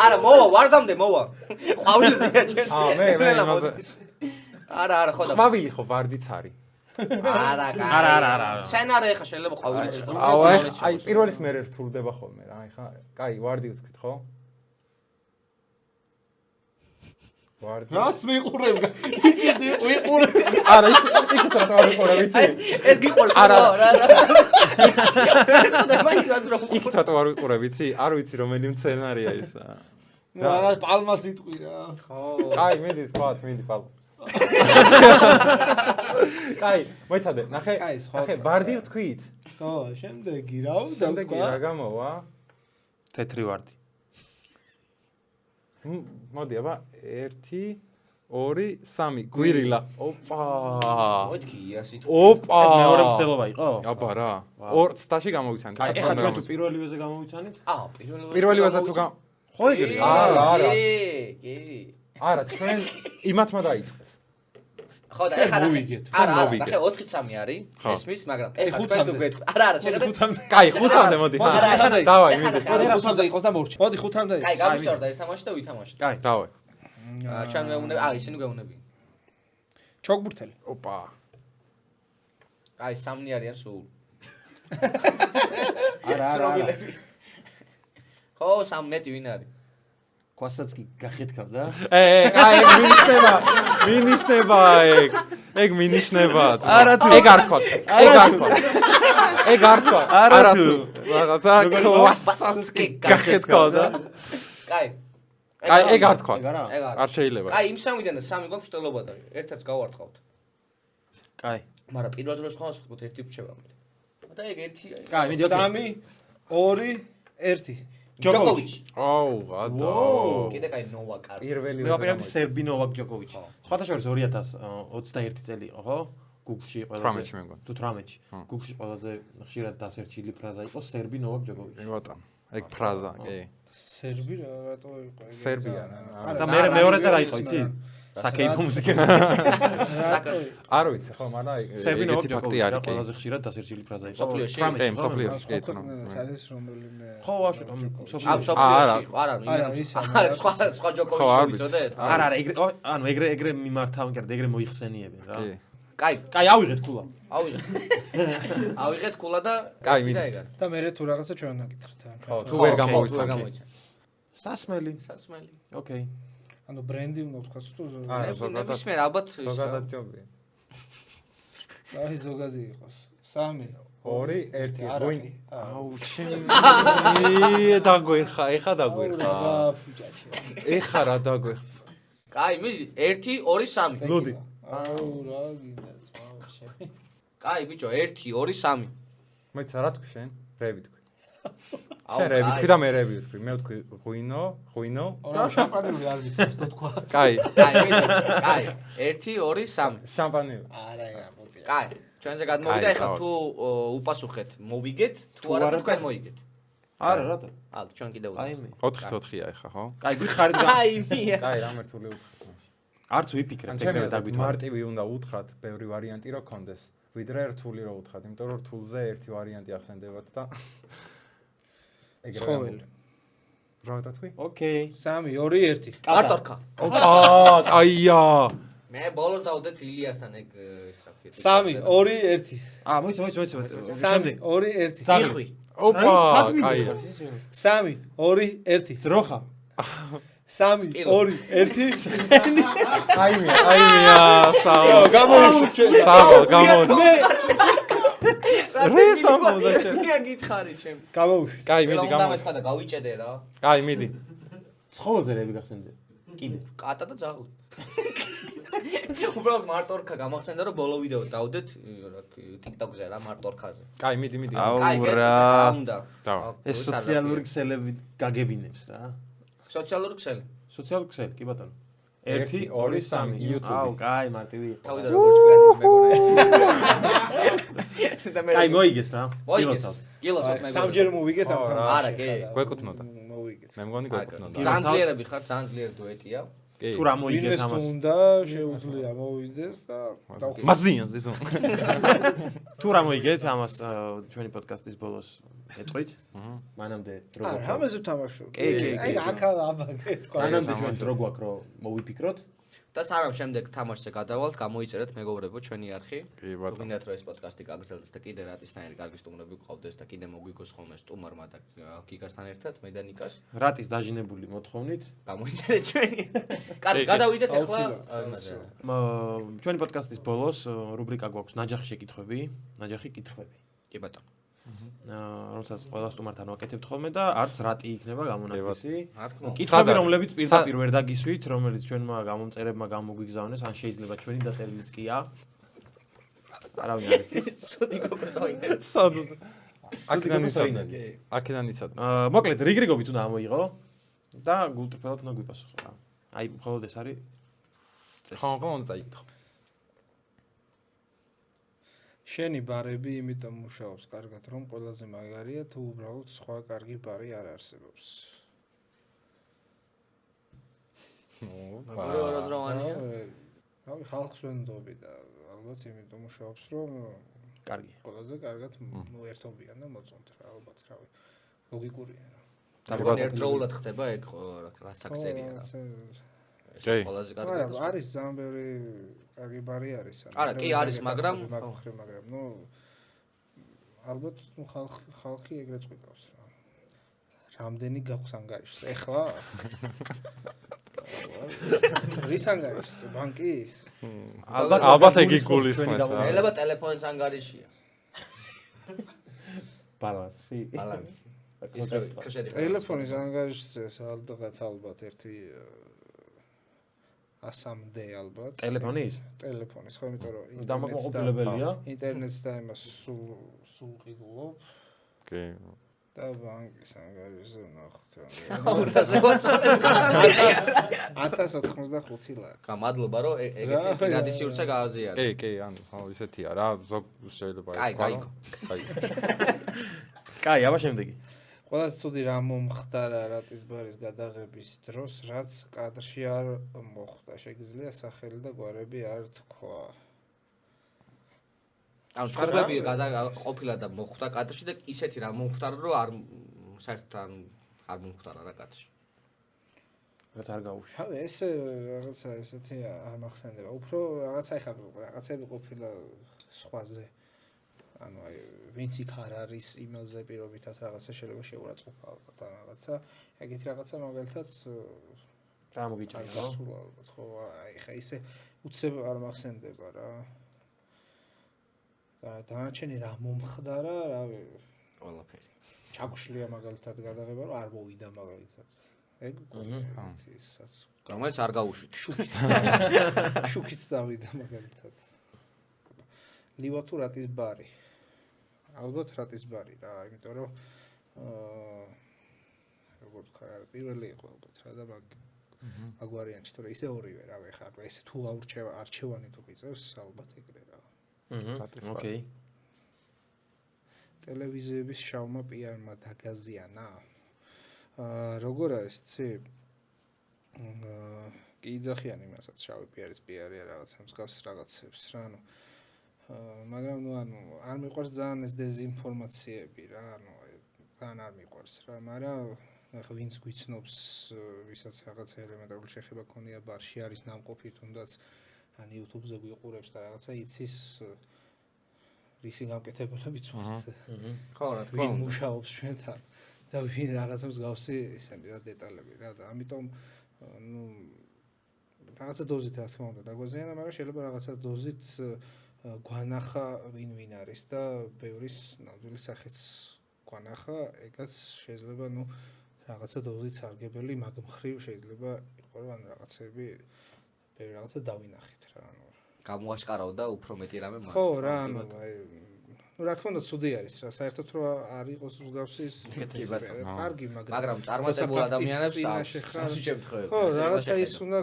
S1: არა, მოვა, ვარდამდე მოვა. ყვავილზეა ჩვენ.
S4: მე იმაზე.
S1: არა, ხო და.
S4: ყვავილი ხო ვარდიც არის.
S1: არა.
S3: არა.
S1: სცენარი ეხა შეიძლება ყვავილიც.
S4: აი, პირველის მე რთულდება ხოლმე რა. აი ხა, კაი, ვარდი ვთქვით, ხო? ვარდი.
S2: რას მიყურებ? იგი ვიყურებ.
S4: არა, იქით რა ვიყურე, ვიცი?
S1: ეს გიყვარს რა.
S4: იქით რა ვიყურე, ვიცი? არ ვიცი რომელი სცენარია ეს.
S2: რა პალმას იტყვი რა.
S1: ხო.
S4: კაი, მიდი თქვათ, მიდი პალმა. კაი, მოიცადე, ნახე. ნახე, ვარდი ვთქვით?
S2: ხო, შემდეგი რა უნდა
S4: შემდეგი
S2: ვთქვა?
S4: რა გამოვა?
S3: თეთრი ვარდი.
S4: მოდი, აბა 1 2 3 გვირილა. ოპა.
S1: მოიდგი იასით.
S4: ოპა.
S3: ეს მეორე მცდელობა იყო?
S4: აბა რა. 2 ცდაში გამოვიცანეთ.
S3: აი, ეხლა ჩვენ თუ პირველივეზე გამოვიცანით?
S4: პირველივეზე თუ
S3: ხო ეგრეა?
S4: არა.
S1: კი.
S4: არა, ჩვენ იმათმა დაიწყეს.
S1: ხო და ეხლა
S2: მოვიგეთ.
S1: არა,
S4: მოვიგეთ.
S1: ნახე 4-3 არის.
S4: ხო.
S1: ესმის, მაგრამ ეხლა
S2: ხუთამდე.
S1: თქვენ თუ გეტყვი. არა, შეხედეთ.
S2: 5-მდე.
S4: კაი, 5-მდე მოდი. დავაი, მიდი.
S2: მოდი 5-მდე იყოს და მორჩი. მოდი 5-მდე.
S1: კაი, გამიშორდა ეს თამაში და ვითამაშეთ.
S3: კაი.
S4: დავაი.
S1: ჩვენ მეუნები, ისინი გეუნებიან.
S2: ჩოგბურთელი.
S4: ოპა.
S1: კაი, 3 არიან სულ.
S3: არა.
S1: ხო, 13 ვინ არის?
S3: ქვასაც კი გახეთქავდა?
S4: კაი, მინიშნება ეგ. ეგ მინიშნება.
S3: არა თუ.
S4: ეგ არ თქვა. ეგ არ თქვა.
S3: არა თუ.
S4: რაღაცა ქვასაც კი გახეთქავდა.
S1: კაი.
S4: კაი, ეგ არ თქვა.
S1: ეგ არა.
S4: არ შეიძლება.
S1: კაი, იმ 3-დან და 3 გვაქვს შტელობა და ერთაც გავარტყავთ.
S3: კაი.
S1: მაგრამ პირველ დროს ხავს ვთქვით ერთი ვრჩება მე. და ეგ ერთია.
S3: კაი, მიდი
S2: 3 2 1
S1: ჯოკოვიჩი.
S4: აუ, გადო.
S1: კიდე კაი ნოვაკარი.
S4: პირველი
S3: მე ვაპირებდი სერბი ნოვაკ ჯოკოვიჩი. სხვათა შორის 2021 წელი იყო, ხო? Google-ში ყველაზე
S4: 18-ში მე მგონი.
S3: თუ 18-ში. Google-ში ყველაზე ხშირად დასერჩილი ფრაზა იყო სერბი ნოვაკ ჯოკოვიჩი.
S4: ბატონო. ეგ ფრაზა, კი.
S2: სერბი რატო იყო ეგ?
S4: სერბია.
S3: და მე მეორეზე რა იყო, იცი? საკეიფო მუსიკა.
S4: არ ვიცი ხო, მაგრამ
S3: სერბი ნოვაკ
S4: ეგეთი ფაქტი
S3: ჯოკოვიჩი
S4: არის, კი.
S3: ყველაზე ხშირად დასერჩილი ფრაზა იყო.
S1: სოფლიოში?
S3: 18-ში,
S4: სოფლიოში.
S2: არის რომელიმე
S3: ხო, ვაშო, სოფლიოში.
S1: სოფლიოში არა,
S2: არა, ის
S1: სხვა ჯოკოვიჩი
S4: ხო, არ
S1: ვიცოდეთ?
S3: არა, ანუ ეგრე მიმართავენ, კერდ ეგრე მოიხსენიებენ რა.
S4: კი.
S1: კაი,
S3: ავიღეთ ქულა.
S1: ავიღეთ ქულა და
S4: კაი, მიდი.
S2: და მე თუ რაღაცა ჩვენ ნაკითხეთ.
S4: ხო, თუ ვერ გამოვიცან.
S3: სასმელი.
S1: სასმელი.
S3: ოკეი.
S2: ანუ ბრენდი უნდა ვთქვა თუ
S4: არა,
S1: ნებისმიერ ალბათ ის რა.
S4: ზოგადად ჯობია.
S2: აი ზოგადი იყოს. 3
S4: 2 1
S2: არაყი.
S4: აუ ჩემი დაგვეხა, ეხა დაგვეხა. ეხა რა დაგვეხა.
S1: კაი, მიდი 1 2 3.
S3: ლუდი.
S2: აუ რა გინდა ძმაო.
S1: კაი, ბიჭო 1 2 3.
S4: მეც რა თქვი შენ? რები თქვი.
S1: აუ,
S4: შენ რები
S1: კაი.
S4: თქვი და მე რები ვთქვი. მე ვთქვი ღვინო.
S2: რა შამპანიური არ ვიცი თქო თქვა.
S4: კაი,
S1: კაი, მიდი. კაი, 1 2 3.
S4: შამპანი.
S2: არა არა მოტი.
S1: კაი, ჩვენზე გადმოვიდა,
S4: კაი,
S1: ეხლა
S4: ყავს.
S1: თუ უპასუხეთ, მოვიგეთ, თუ არა და თქვენ მოიგეთ.
S3: არა, რატო?
S1: ალ, ჩვენ კიდევ
S3: აი მე.
S4: 4-4-ია ეხა, ხო?
S3: კაი, გიხარით რა.
S1: აი მია.
S4: კაი, რა მერტული ვუთხრა.
S3: არც ვიფიქრებ, ეგრევე
S4: ჩემი
S3: დაგვითვალე.
S4: მარტივი უნდა უთხრათ, ბევრი ვარიანტი რო კონდეს. ვიდრე რთული რო უთხრათ, იმიტომ რომ რთულზე ერთი ვარიანტი ახსენდებათ და
S2: ცხოველი.
S4: რა ვთქვი?
S3: ოკეი.
S2: 3 2 1.
S1: მარტორქა.
S4: აა, კაია.
S1: მე ბოლოს დავდეთ ილიასთან ეგ ის რა ქვია.
S2: 3 2 1.
S3: მოიცა.
S2: 3 2 1.
S1: იხვი.
S4: ოპა,
S3: სად
S4: კაია.
S3: მიდიხარ?
S2: 3 2 1.
S3: ძროხა.
S2: 3 2 1.
S4: აიმია, საო. გამოიშვი. რე სამოდა შენ?
S1: მე გითხარი ჩემ.
S2: გამოუშვი.
S4: კაი, მიდი
S1: გამო.
S4: გამო.
S1: მე გავიჭედე რა.
S4: კაი, მიდი.
S3: ცხოველზე რები გახსენდე? კიდე.
S1: კატა და ძაღლი. უბრალოდ მარტორქა გამახსენდა რომ ბოლო ვიდეო დავდეთ რა TikTok-ზე რა მარტორქაზე.
S4: კაი, მიდი.
S3: აუ,
S1: კაი,
S3: რა.
S1: რა უნდა.
S4: დავა.
S3: ეს სოციალური ქსელები გაგებინებს რა.
S1: სოციალური ქსელი.
S3: სოციალური ქსელი, კი ბატონო.
S4: 1
S3: 1
S4: 2
S3: 2 3
S4: YouTube.
S3: აუ, კაი, მარტივი იყო.
S1: თავიდან როგორც ჭკვიანი მეგონა.
S3: კაი, მოიგეს რა.
S1: მოიგეს. კილოცავთ მეგონა.
S2: სამჯერ მოვიგეთ ამ თამაშს.
S1: არა, კი.
S4: გვეკუთვნოდა.
S2: მოვიგეთ.
S4: მე მგონი გვეკუთვნოდა.
S1: ძალიან ძლიერები ხარ, ძალიან ძლიერი დუეტია.
S4: კი.
S3: თუ რა მოიგეს
S2: ვინმეს
S3: ამას.
S2: უნდა შეუძლია მოვიდეს და
S4: მაზიან ზესო.
S3: თუ რა მოიგეთ ამას ჩვენი პოდკასტის ბოლოს ეტყვით? მანამდე დრო
S2: არა,
S3: გვაქვს.
S2: ამაზე ვთამაშობ.
S3: კი.
S2: აი აქ აბაგე თქვა.
S3: მანამდე ჩვენ დრო გვაქვს რომ მოვიფიქროთ.
S1: და სანამ შემდეგ თამაშზე გადავალთ, გამოიწერეთ მეგობრებო ჩვენი არხი.
S4: კი, ბატონო.
S1: თუ გინდათ რომ ეს პოდკასტი გაგრძელდეს და კიდე რატისნაირი კარგი სტუმრები გყავდეს და კიდე მოგვიგოს ხოლმე სტუმარმა და გიგასთან ერთად, მე და ნიკას,
S3: რატის დაჟინებული მოთხოვნით.
S1: გამოიწერეთ ჩვენი. კარგი, გადავიდეთ ახლა იმაზე.
S3: ჩვენი პოდკასტის ბოლოს რუბრიკა გვაქვს ნაჯახი შეკითხვები, ნაჯახი კითხვები.
S1: კი ბატონო.
S3: რომელსაც ყველა სტუმართან ვაკეთებთ ხოლმე და არც რატი იქნება გამონაკლისი.
S1: რა თქმა უნდა.
S3: კითხვები, რომლებიც პირდაპირ ვერ დაგისვით, რომელიც ჩვენმა გამომწერებმა გამოგვიგზავნეს, ან შეიძლება ჩვენი დაწერილიც კია. არავინ არ იცის.
S1: ცუდი გოგოსოინე.
S4: სადო.
S3: აქედან იცოდნენ.
S4: აქედან იცოდნენ.
S3: მოკლედ რიგრიგობით უნდა ამოიღო და გულწრფელად უნდა გვიპასუხო რა. აი, მხოლოდ ეს არის წესი.
S4: ხო, უნდა წაიკითხო.
S2: შენი ბარები იმიტომ მუშაობს კარგად, რომ ყველაზე მაგარია, თუ უბრალოდ სხვა კარგი ბარი არ არსებობს.
S1: მაგარი არაზრავანია.
S2: რავი, ხალხს ვენდობი და ალბათ იმიტომ მუშაობს, რომ
S3: კარგი.
S2: ყველაზე კარგად ერთობიან და მოწონთ რა, ალბათ, რავი. ლოგიკურია რა.
S1: თამბანი ერთდროულად ხდება ეგ რა საქსერია რა.
S4: ჯეი.
S1: ყველაზე
S2: არა,
S1: კარგი.
S2: არის ძალიან ბევრი კარგი ბარი არის.
S1: არა, კი არის, მაგრამ
S2: ნუ ალბათ ნუ ხალხი ეგრეც ყიდავს რა. რამდენი გაქვს ანგარიშს? ეხლა? რის ანგარიშს? ბანკის?
S4: ალბათ ეგ იგულისხმეს რა.
S1: ელება ტელეფონის ანგარიშია.
S3: ბალანსი.
S1: ბალანსი.
S2: ტელეფონის ანგარიშზე სადღაც ალბათ ერთი 100-მდე ალბათ.
S3: ტელეფონის?
S2: ტელეფონის, ხო, იმიტომ რომ
S3: დამაკმაყოფილებელია.
S2: ინტერნეტს და იმას სულ ყიდულობ.
S4: კი.
S2: და ბანკის ანგარიშზე ვნახოთ. 1085 ლარი.
S1: გამადლობა რომ ეგეთი პირადი სივრცე გააზიარე.
S4: კი, ანუ ხო ისეთია რა, ზოგ შეიძლება
S1: კაი, გაიგო.
S3: კაი, აბა შემდეგი.
S2: ყველაზე ცუდი რა მომხდარა რატის ბარის გადაღების დროს, რაც კადრში არ მოხვდა. შეგიძლია სახელი და გვარები არ თქვა.
S1: ანუ ჩხუბები ყოფილა და მოხვდა კადრში და ისეთი რა მომხდარა რომ არ საერთოდ არ მომხდარა რა კადრში.
S3: რაც არ გაუშვი.
S2: ხა ეს რაღაცა ესეთი არ მახსენდება. უფრო რაღაცა ეხლა რაღაცები ყოფილა სხვაზე. ანუ აი ვინც იქ არ არის იმაზე პირობითად რაღაცა შეიძლება შეურაცხყოფა ალბათ ან რაღაცა ეგეთი რაღაცა მაგალითად
S3: დამოგიჭირა ხო?
S2: სულ ალბათ ხო აი ხა ისე უცებ არ მახსენდება რა და დანარჩენი რა მომხდარა, რავი,
S1: ყველაფერი.
S2: ჩაგვშლია მაგალითად გადაღება, რომ არ მოვიდა მაგალითად. ეგ ისაც
S1: რომელიც არ გაუშვით.
S2: შუქიც წავიდა მაგალითად. ლივა თუ რატის ბარი. ალბათ რატის ბარი რა, იმიტომ რომ როგორ თქვა, პირველი იყო ალბათ რა და მაგ ვარიანტში, თორე ისე ორივე რა ვეხარ, ესე თუ არჩევანი თუ გიწევს, ალბათ ეგრე რა.
S3: ოკეი.
S2: ტელევიზიების შავმა პიარმა დაგაზიანა. როგორ არის ცი? კი იძახიან იმასაც შავი პიარის პიარია რაღაცა მსგავს რაღაცებს რა, ანუ მაგრამ ანუ არ მიყვარს ძალიან ეს დეზინფორმაციები რა, ანუ ძალიან არ მიყვარს რა, მაგრამ ახლა ვინც გვიცნობს, ვისაც რაღაცა ელემენტარული შეხება ქონია ბარში არის ნამყოფი თუნდაც ან YouTube-ზე გვიყურებს და რაღაცა იცის რისი გამკეთებელებიც ვართ.
S1: ხო, რა თქმა
S2: ვინ
S1: უნდა.
S2: მუშაობს ჩვენთან და ვინ რაღაცა მსგავსი ისინი რა დეტალები რა და ამიტომ ნუ რაღაცა დოზით რა თქმა უნდა დაგვაზიანა, მაგრამ შეიძლება რაღაცა დოზით გვანახა ვინ არის და ბევრის ნამდვილი სახეც გვანახა, ეგაც შეიძლება ნუ რაღაცა დოზით სარგებელი, მაგ მხრივ შეიძლება იყოს რომ რაღაცები ბევრი რაღაცა დავინახეთ რა, ანუ
S1: გამოაშკარავ და უფრო მეტი რამე
S2: ხო რა, ანუ აი ну რა თქმა უნდა ცუდი არის რა საერთოდ რომ არ იყოს მსგავსი კარგი
S1: მაგრამ წარმატებულ ადამიანებს აქვს შემთხვევები
S2: ხო რაღაცა ის უნდა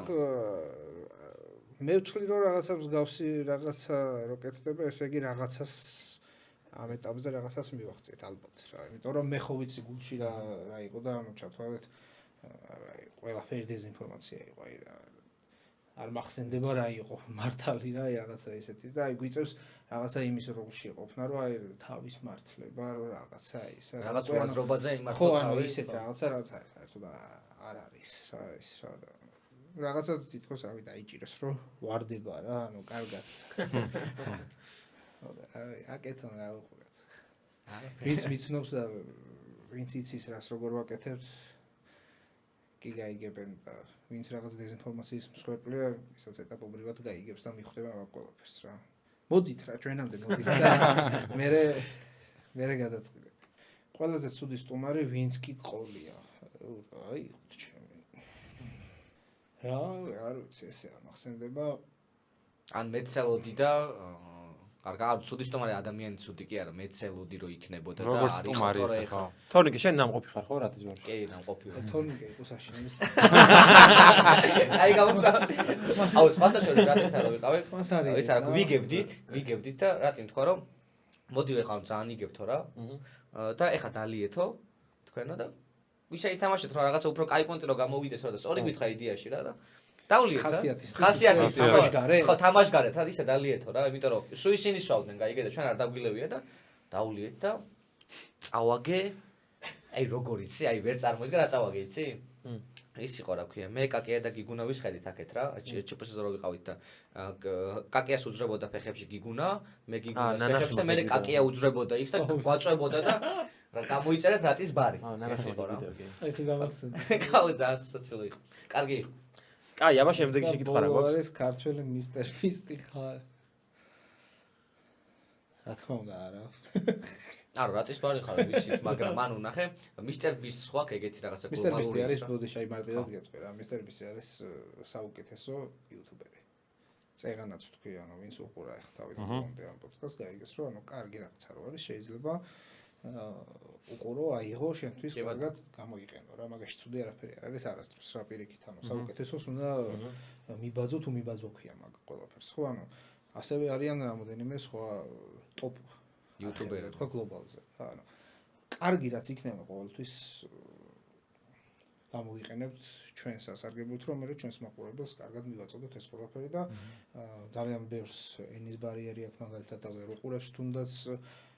S2: მე ვთვლი რომ რაღაცა მსგავსი რაღაცა რო კეთდება ესე იგი რაღაცას ამ ეტაპზე რაღაცას მივახციეთ ალბათ რა იმიტომ რომ მე ხო ვიცი გულში რა იყო და ანუ ჩათვალეთ ყველაფერი დეზინფორმაცია იყო აი რა არ მახსენდება რა იყო მართალი რა რაღაცა ესეთი და აი გვიწევს რაღაცა იმის როლში ყოფნა რომ აი თავის მართლება რომ რაღაცა ის
S1: რაღაც უაზრობაზე იმართო
S2: ხო ანუ ისეთ რაღაცა საერთოდ არ არის რა ის რა და რაღაცა თითქოს ავი დაიჭიროს რომ ვარდება რა ანუ კარგად აი აკეთონ რა უყურეთ ვინც მიცნობს და ვინც იცის რას როგორ ვაკეთებთ კი გაიგებენ და ვინც რაღაც დეზინფორმაციის მსხვერპლია, ისაც ეტაპობრივად გაიგებს და მიხვდება მაგ ყველაფერს რა. მოდით რა ჩვენამდე მოდით და მე გადაწყვეტეთ. ყველაზე ცუდი სტუმარი ვინც კი ყოლია. აი ჩემი. რა არ ვიცი ესე არ მახსენდება.
S1: ან მეცელოდი და არ ცუდი სტუმარი ადამიანი ცუდი კი არა, მეცელოდი რო იქნებოდა და
S4: როგორც სტუმარი ესე ხო.
S3: თორნიკე შენ ნამყოფი ხარ ხო რატის ბარში?
S1: კი, ნამყოფი ვარ.
S2: თორნიკე იყო საშინელი.
S1: აი გამოსა. აუ, სპარტაშორი რატესთან რო ვიყავი?
S2: მას არის.
S1: ის არა, ვიგებდით და რატომ თქვა რომ მოდი ვეხავ ძალიან იგებთო რა. და ეხა დალიეთო თქვენო და ვიშა ითამაშეთ რა რაღაცა უფრო კაი პონტი რო გამოვიდეს რა და სწორი გითხრა იდეაში რა და დავლიეთ ხასიათის თამაშგარე ხო თამაშგარეთ რა ისა დალიეთო რა იმიტომ რომ სულ ისინი სვავდნენ გაიგე და ჩვენ არ დაგვილევია და დავლიეთ და წავაგე აი როგორ იცი აი ვერ წარმოიდგა რა წავაგე იცი ის იყო რა ქვია მე კაკია და გიგუნა ვისხედით აქეთ რა ჩპსზე რო ვიყავით და კაკიას უძრებოდა ფეხებში გიგუნა მე გიგუნას ფეხებში და მე კაკია უძრებოდა იქ და გვაწვებოდა და რა გამოიწერეთ რატის ბარი
S3: ეს იყო რა
S2: აი ხი გამახსენდა
S1: გავზა ასოციალური იყო კარგი იყო
S3: კაი, აბა შემდეგი შეკითხვა რა გვაქვს?
S2: ეს ქართველი მისტერ მისტი ხარ. რა თქმა უნდა, არა.
S1: არა, რატის ბარი ხარ ვიცით, მაგრამ ანუ ნახე, მისტერ ბის სხვა ეგეთი რაღაცა
S2: მისტერ ბისტი არის ბოდიში აი მარტივად გეტყვი რა. მისტერ ბისი არის საუკეთესო იუთუბერი. წეღანაც თქვი, ანუ ვინც უყურა ახლა თავიდან მომდე ამ პოდკასტს გაიგეს რომ ანუ კარგი რაღაცა რო არის, შეიძლება უყურო აიღო შენთვის კარგად გამოიყენო რა მაგაში ცუდი არაფერი არ არის არასდროს რა პირიქით ანუ საუკეთესოს უნდა მიბაძო თუ მიბაძო ქვია მაგ ყველაფერს ხო ანუ ასევე არიან რამოდენიმე სხვა ტოპ იუთუბერები თქვა გლობალზე ანუ კარგი რაც იქნება ყოველთვის გამოიყენებთ ჩვენ სასარგებლოდ რომ მე ჩვენს მაყურებელს კარგად მივაწოდოთ ეს ყველაფერი და ძალიან ბევრს ენის ბარიერი აქვს მაგალითად და ვერ უყურებს თუნდაც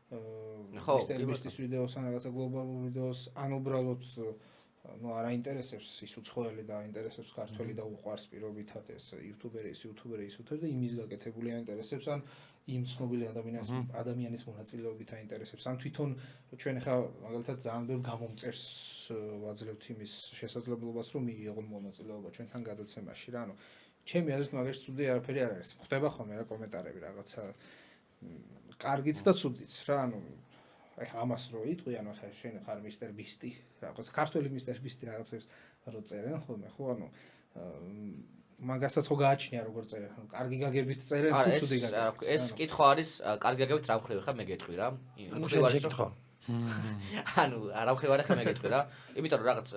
S2: მისტერ ბისტის ვიდეოს ან რაღაცა გლობალურ ვიდეოს ან უბრალოდ ნუ არ აინტერესებს ის უცხოელი და აინტერესებს ქართველი და უყვარს პირობითად ეს იუთუბერი და იმის გაკეთებული აინტერესებს ან იმ ცნობილი ადამიანის მონაწილეობით აინტერესებს ან თვითონ ჩვენ ახლა მაგალითად ძალიან ბევრ გამომწერს ვაძლევთ იმის შესაძლებლობას რომ მიიღონ მონაწილეობა ჩვენთან გადაცემაში რა ანუ ჩემი აზრით მაგაში ცუდი არაფერი არ არის ხდება ხოლმე რა კომენტარები რაღაცა კარგიც და ცუდიც რა, ანუ ეხა ამას რო იტყვი, ანუ ეხა შენ ხარ მისტერ ბისტი, რაღაც ქართველი მისტერ ბისტი რაღაცებს რო წერენ ხოლმე, ხო, ანუ მაგასაც ხო გააჩნია როგორ წერენ, ანუ კარგი გაგებით წერენ თუ ცუდი გაგებით.
S1: ეს კითხვა არის კარგი გაგებით რა მხრივ ხა მე გეტყვი რა.
S3: შეკითხვა.
S1: ანუ არა მხრივ არა ხა მე გეტყვი რა. იმიტომ რომ რაღაც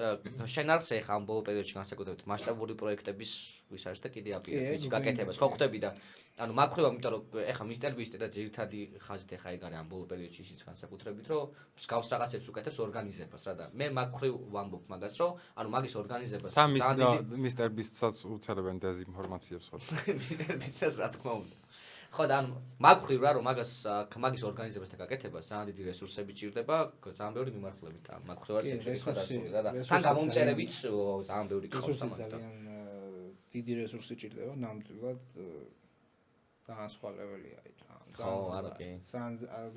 S1: შენ არც ეხა ამ ბოლო პერიოდში განსაკუთრებით მასშტაბური პროექტების ვის არის და კიდე აპირებ ვიცი გაკეთებას ხო ხვდები და ანუ მაგ მხრივ იმიტომ რომ ეხა მისტერ ბისტი და ძირითადი ხაზით ეხა ეგ არის ამ ბოლო პერიოდში ისიც განსაკუთრებით რომ მსგავს რაღაცებს უკეთებს ორგანიზებას რა და მე მაგ მხრივ ვამბობ მაგას რომ ანუ მაგის ორგანიზებას
S4: და მისტერ ბისტსაც უცელებენ დეზინფორმაციებს ხო
S1: მისტერ ბისტსაც რა თქმა უნდა ხო და ანუ მაგ მხრივ რა რომ მაგის ორგანიზებას და გაკეთებას ძალიან დიდი რესურსები ჭირდება ძალიან ბევრი მიმართულებით მაგ მხრივ არის რესურსი რა და თან გამომწერებიც ძალიან ბევრი გყავს
S2: ძალიან დიდი რესურსი ჭირდება ნამდვილად ძალიან სხვა ლეველი არის
S1: ხო არა კი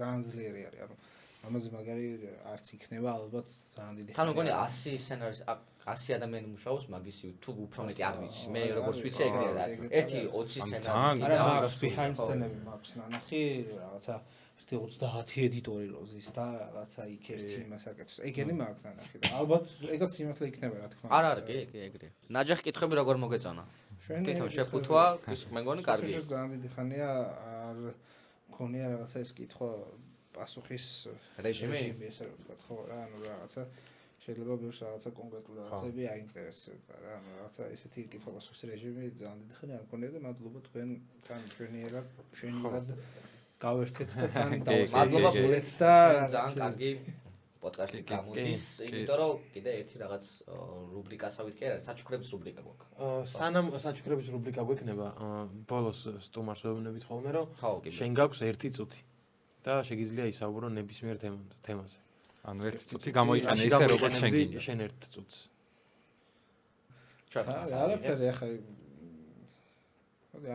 S2: ძალიან ძლიერი არის ანუ ამაზე მაგარი არც იქნება ალბათ ძალიან დიდი
S1: თან მგონი 100 სცენარის 100 ადამიანი მუშაობს მაგის თუ უფრო მეტი არ ვიცი მე როგორც ვიცი ეგრეა რა 1-20 სცენარისტი
S2: და მაგს behind scenes-ები მაქვს ნანახი რაღაცა 30 ედიტორი როზის და რაღაცა იქ ერთი იმას აკეთებს ეგენი მაქვს ნანახი და ალბათ ეგაც სიმართლე იქნება რა თქმა უნდა
S1: არა კი ეგრეა ნაჯახი კითხები როგორ მოგეწონა თვითონ შეფუთვა ის მე მგონი კარგი
S2: ძალიან დიდი ხანია არ მქონია რაღაცა ეს კითხვა პასუხის
S1: რეჟიმი
S2: ესე რომ ვთქვა ხო რა ანუ რაღაცა შეიძლება ბევრს რაღაცა კონკრეტული რაღაცები აინტერესებდა რა ანუ რაღაცა ესეთი კითხვა პასუხის რეჟიმი ძალიან დიდი ხანია არ მქონია და მადლობა თქვენ თან ჩვენიერად გავერთეთ და თან დავასრულეთ და
S1: ძალიან კარგი პოდკასტი გამოდის იმიტომ რომ კიდე ერთი რაღაც რუბრიკასავით კი არა საჩუქრების რუბრიკა გვაქვს
S3: სანამ საჩუქრების რუბრიკა გვექნება ბოლოს სტუმარს ვეუბნებით ხოლმე რომ შენ გაქვს 1 წუთი და შეგიძლია ისაუბრო ნებისმიერ თემაზე.
S4: ანუ 1 წუთი გამოიყენე ისე როგორც შენ გინდა.
S3: შენ 1 წუთს.
S2: არაფერი ახლა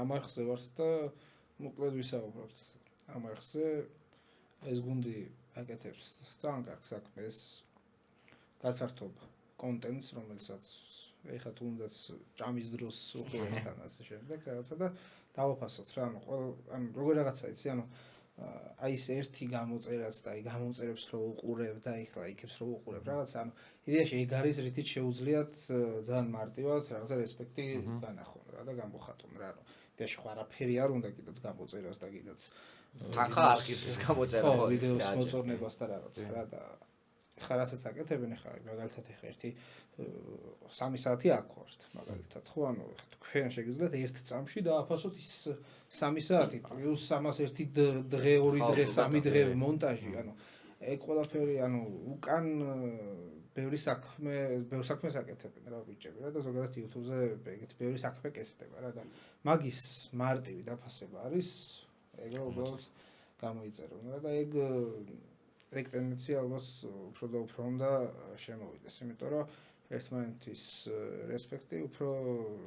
S2: ამ არხზე ვართ და მოკლედ ვისაუბროთ. ამ არხზე ეს გუნდი აკეთებს ძალიან კარგ საქმეს. გასართობ კონტენტს, რომელსაც ეხლა თუნდაც ჭამის დროს უყურებთ ამას შემდეგ რაღაცა და დავაფასოთ რა, ანუ როგორ რაღაცა იცი, ანუ აი ეს ერთი გამოწერაც და აი გამოწერებს რო უყურებ და ეხლა იქებს რო უყურებ რაღაცა ანუ იდეაში ეგ არის რითიც შეუძლიათ ძალიან მარტივად რაღაცა რესპექტი განახონ რა და გამოხატონ რა ანუ იდეაში ხო არაფერი არ უნდა კიდეც გამოწერას და კიდეც
S1: თანხა არქივს გამოწერა
S2: ხო ვიდეოს მოწონებას და რაღაცა რა და ხა რასაც აკეთებენ ხა მაგალითად ხა ერთი 3 საათი აქ ვართ მაგალითად ხო ანუ თქვენ შეგიძლიათ ერთ წამში დააფასოთ ის 3 საათი პლუს 301 დღე 2 დღე 3 დღე მონტაჟი ანუ ეგ ყველაფერი ანუ უკან ბევრი საქმეს აკეთებენ რა ბიჭები რა და ზოგადად YouTube-ზე ეგეთი ბევრი საქმე კეთდება რა და მაგის მარტივი დაფასება არის ეგ უბრალოდ გამოიწერონ რა და ეგ ტენდენცია ალბათ უფრო და უფრო უნდა შემოვიდეს, იმიტომ რომ ერთმანეთის რესპექტი უფრო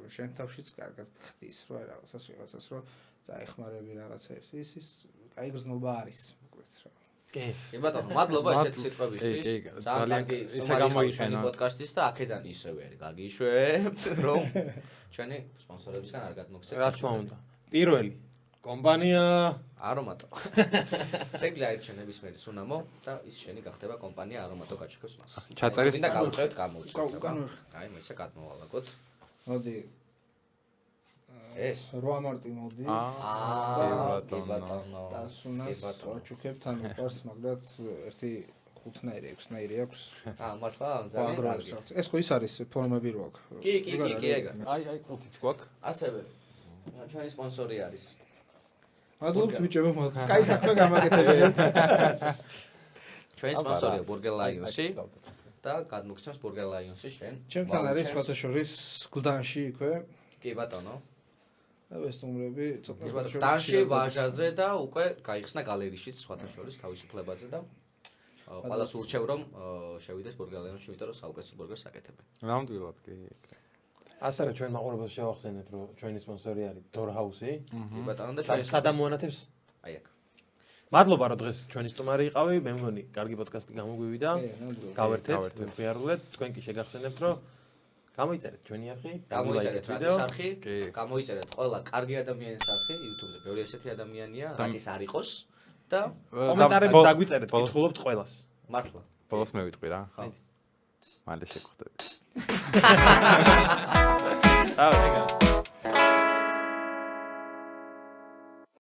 S2: შენ თავშიც კარგად ხდის, რომ აი რაღაცას რომ წაეხმარები რაღაცა ის აი გზნობა არის, მოკლედ რა.
S3: კი.
S1: კი ბატონო, მადლობა ესეთ სიტყვებისთვის.
S4: ძალიან ისე გამოიყენა
S1: პოდკასტის და აქედან ისევე გაგიშვებთ, რომ ჩვენი სპონსორებისგან არ გადმოგცეთ.
S3: რა თქმა უნდა. პირველი კომპანია
S1: არომატო. შეგიძლია ერჩენების მე სუნამო და ის შენი გახდება კომპანია არომატო გაჩქებს მას.
S4: ჩაწერის
S1: და გავწევთ გამოვწევთ.
S2: უკან
S1: აი მე ესე გადმოვალაგოთ.
S2: მოდი
S1: ეს
S2: 8 მარტი მოდის.
S1: კი ბატონო.
S2: და სუნას ვაჩუქებთ ან უყარს მაგრად ერთი 5-ნაირი 6-ნაირი აქვს.
S1: მართლა ძალიან კარგი.
S2: ეს ხო ის არის ფორმები რო აქვს.
S1: კი ეგ.
S4: აი ყუთიც გვაქვს.
S1: ასევე ჩვენი სპონსორი არის.
S2: მადლობთ ბიჭებო, კაი საქმე გამაკეთებინეთ.
S1: ჩვენი სპონსორია Burger Lions-ი და გადმოგცემს Burger Lions-ი შენ.
S2: ჩემთან არის სხვათა შორის გლდანში იქვე.
S1: კი ბატონო.
S2: და ვესტუმრები ცოტა
S1: გლდანში ვაჟაზე და უკვე გაიხსნა გალერეიშიც სხვათა შორის თავისუფლებაზე და ყველას ურჩევ რომ შევიდეს Burger Lions-ში, იმიტომ რომ საუკეთესო ბურგერს აკეთებენ.
S4: ნამდვილად კი.
S3: ასევე ჩვენ მაყურებელს შევახსენებ რომ ჩვენი სპონსორი არის Doorhouse-ი.
S1: კი ბატონო და
S3: სადამ მოანათებს?
S1: აი აქ.
S3: მადლობა რომ დღეს ჩვენი სტუმარი იყავი, მე მგონი კარგი პოდკასტი გამოგვივიდა. გავერთეთ, ვიყიარულეთ, თქვენ კი შეგახსენებთ რომ გამოიწერეთ ჩვენი არხი,
S1: გამოიწერეთ რატის არხი, გამოიწერეთ ყველა კარგი ადამიანის არხი YouTube-ზე. ბევრი ესეთი ადამიანია, რატის არ იყოს და
S3: კომენტარები დაგვიწერეთ, გითხულობთ ყველას.
S1: მართლა.
S4: ბოლოს მე ვიტყვი რა.
S1: ხო.
S4: მალე შეგხვდები.
S3: წავედგა.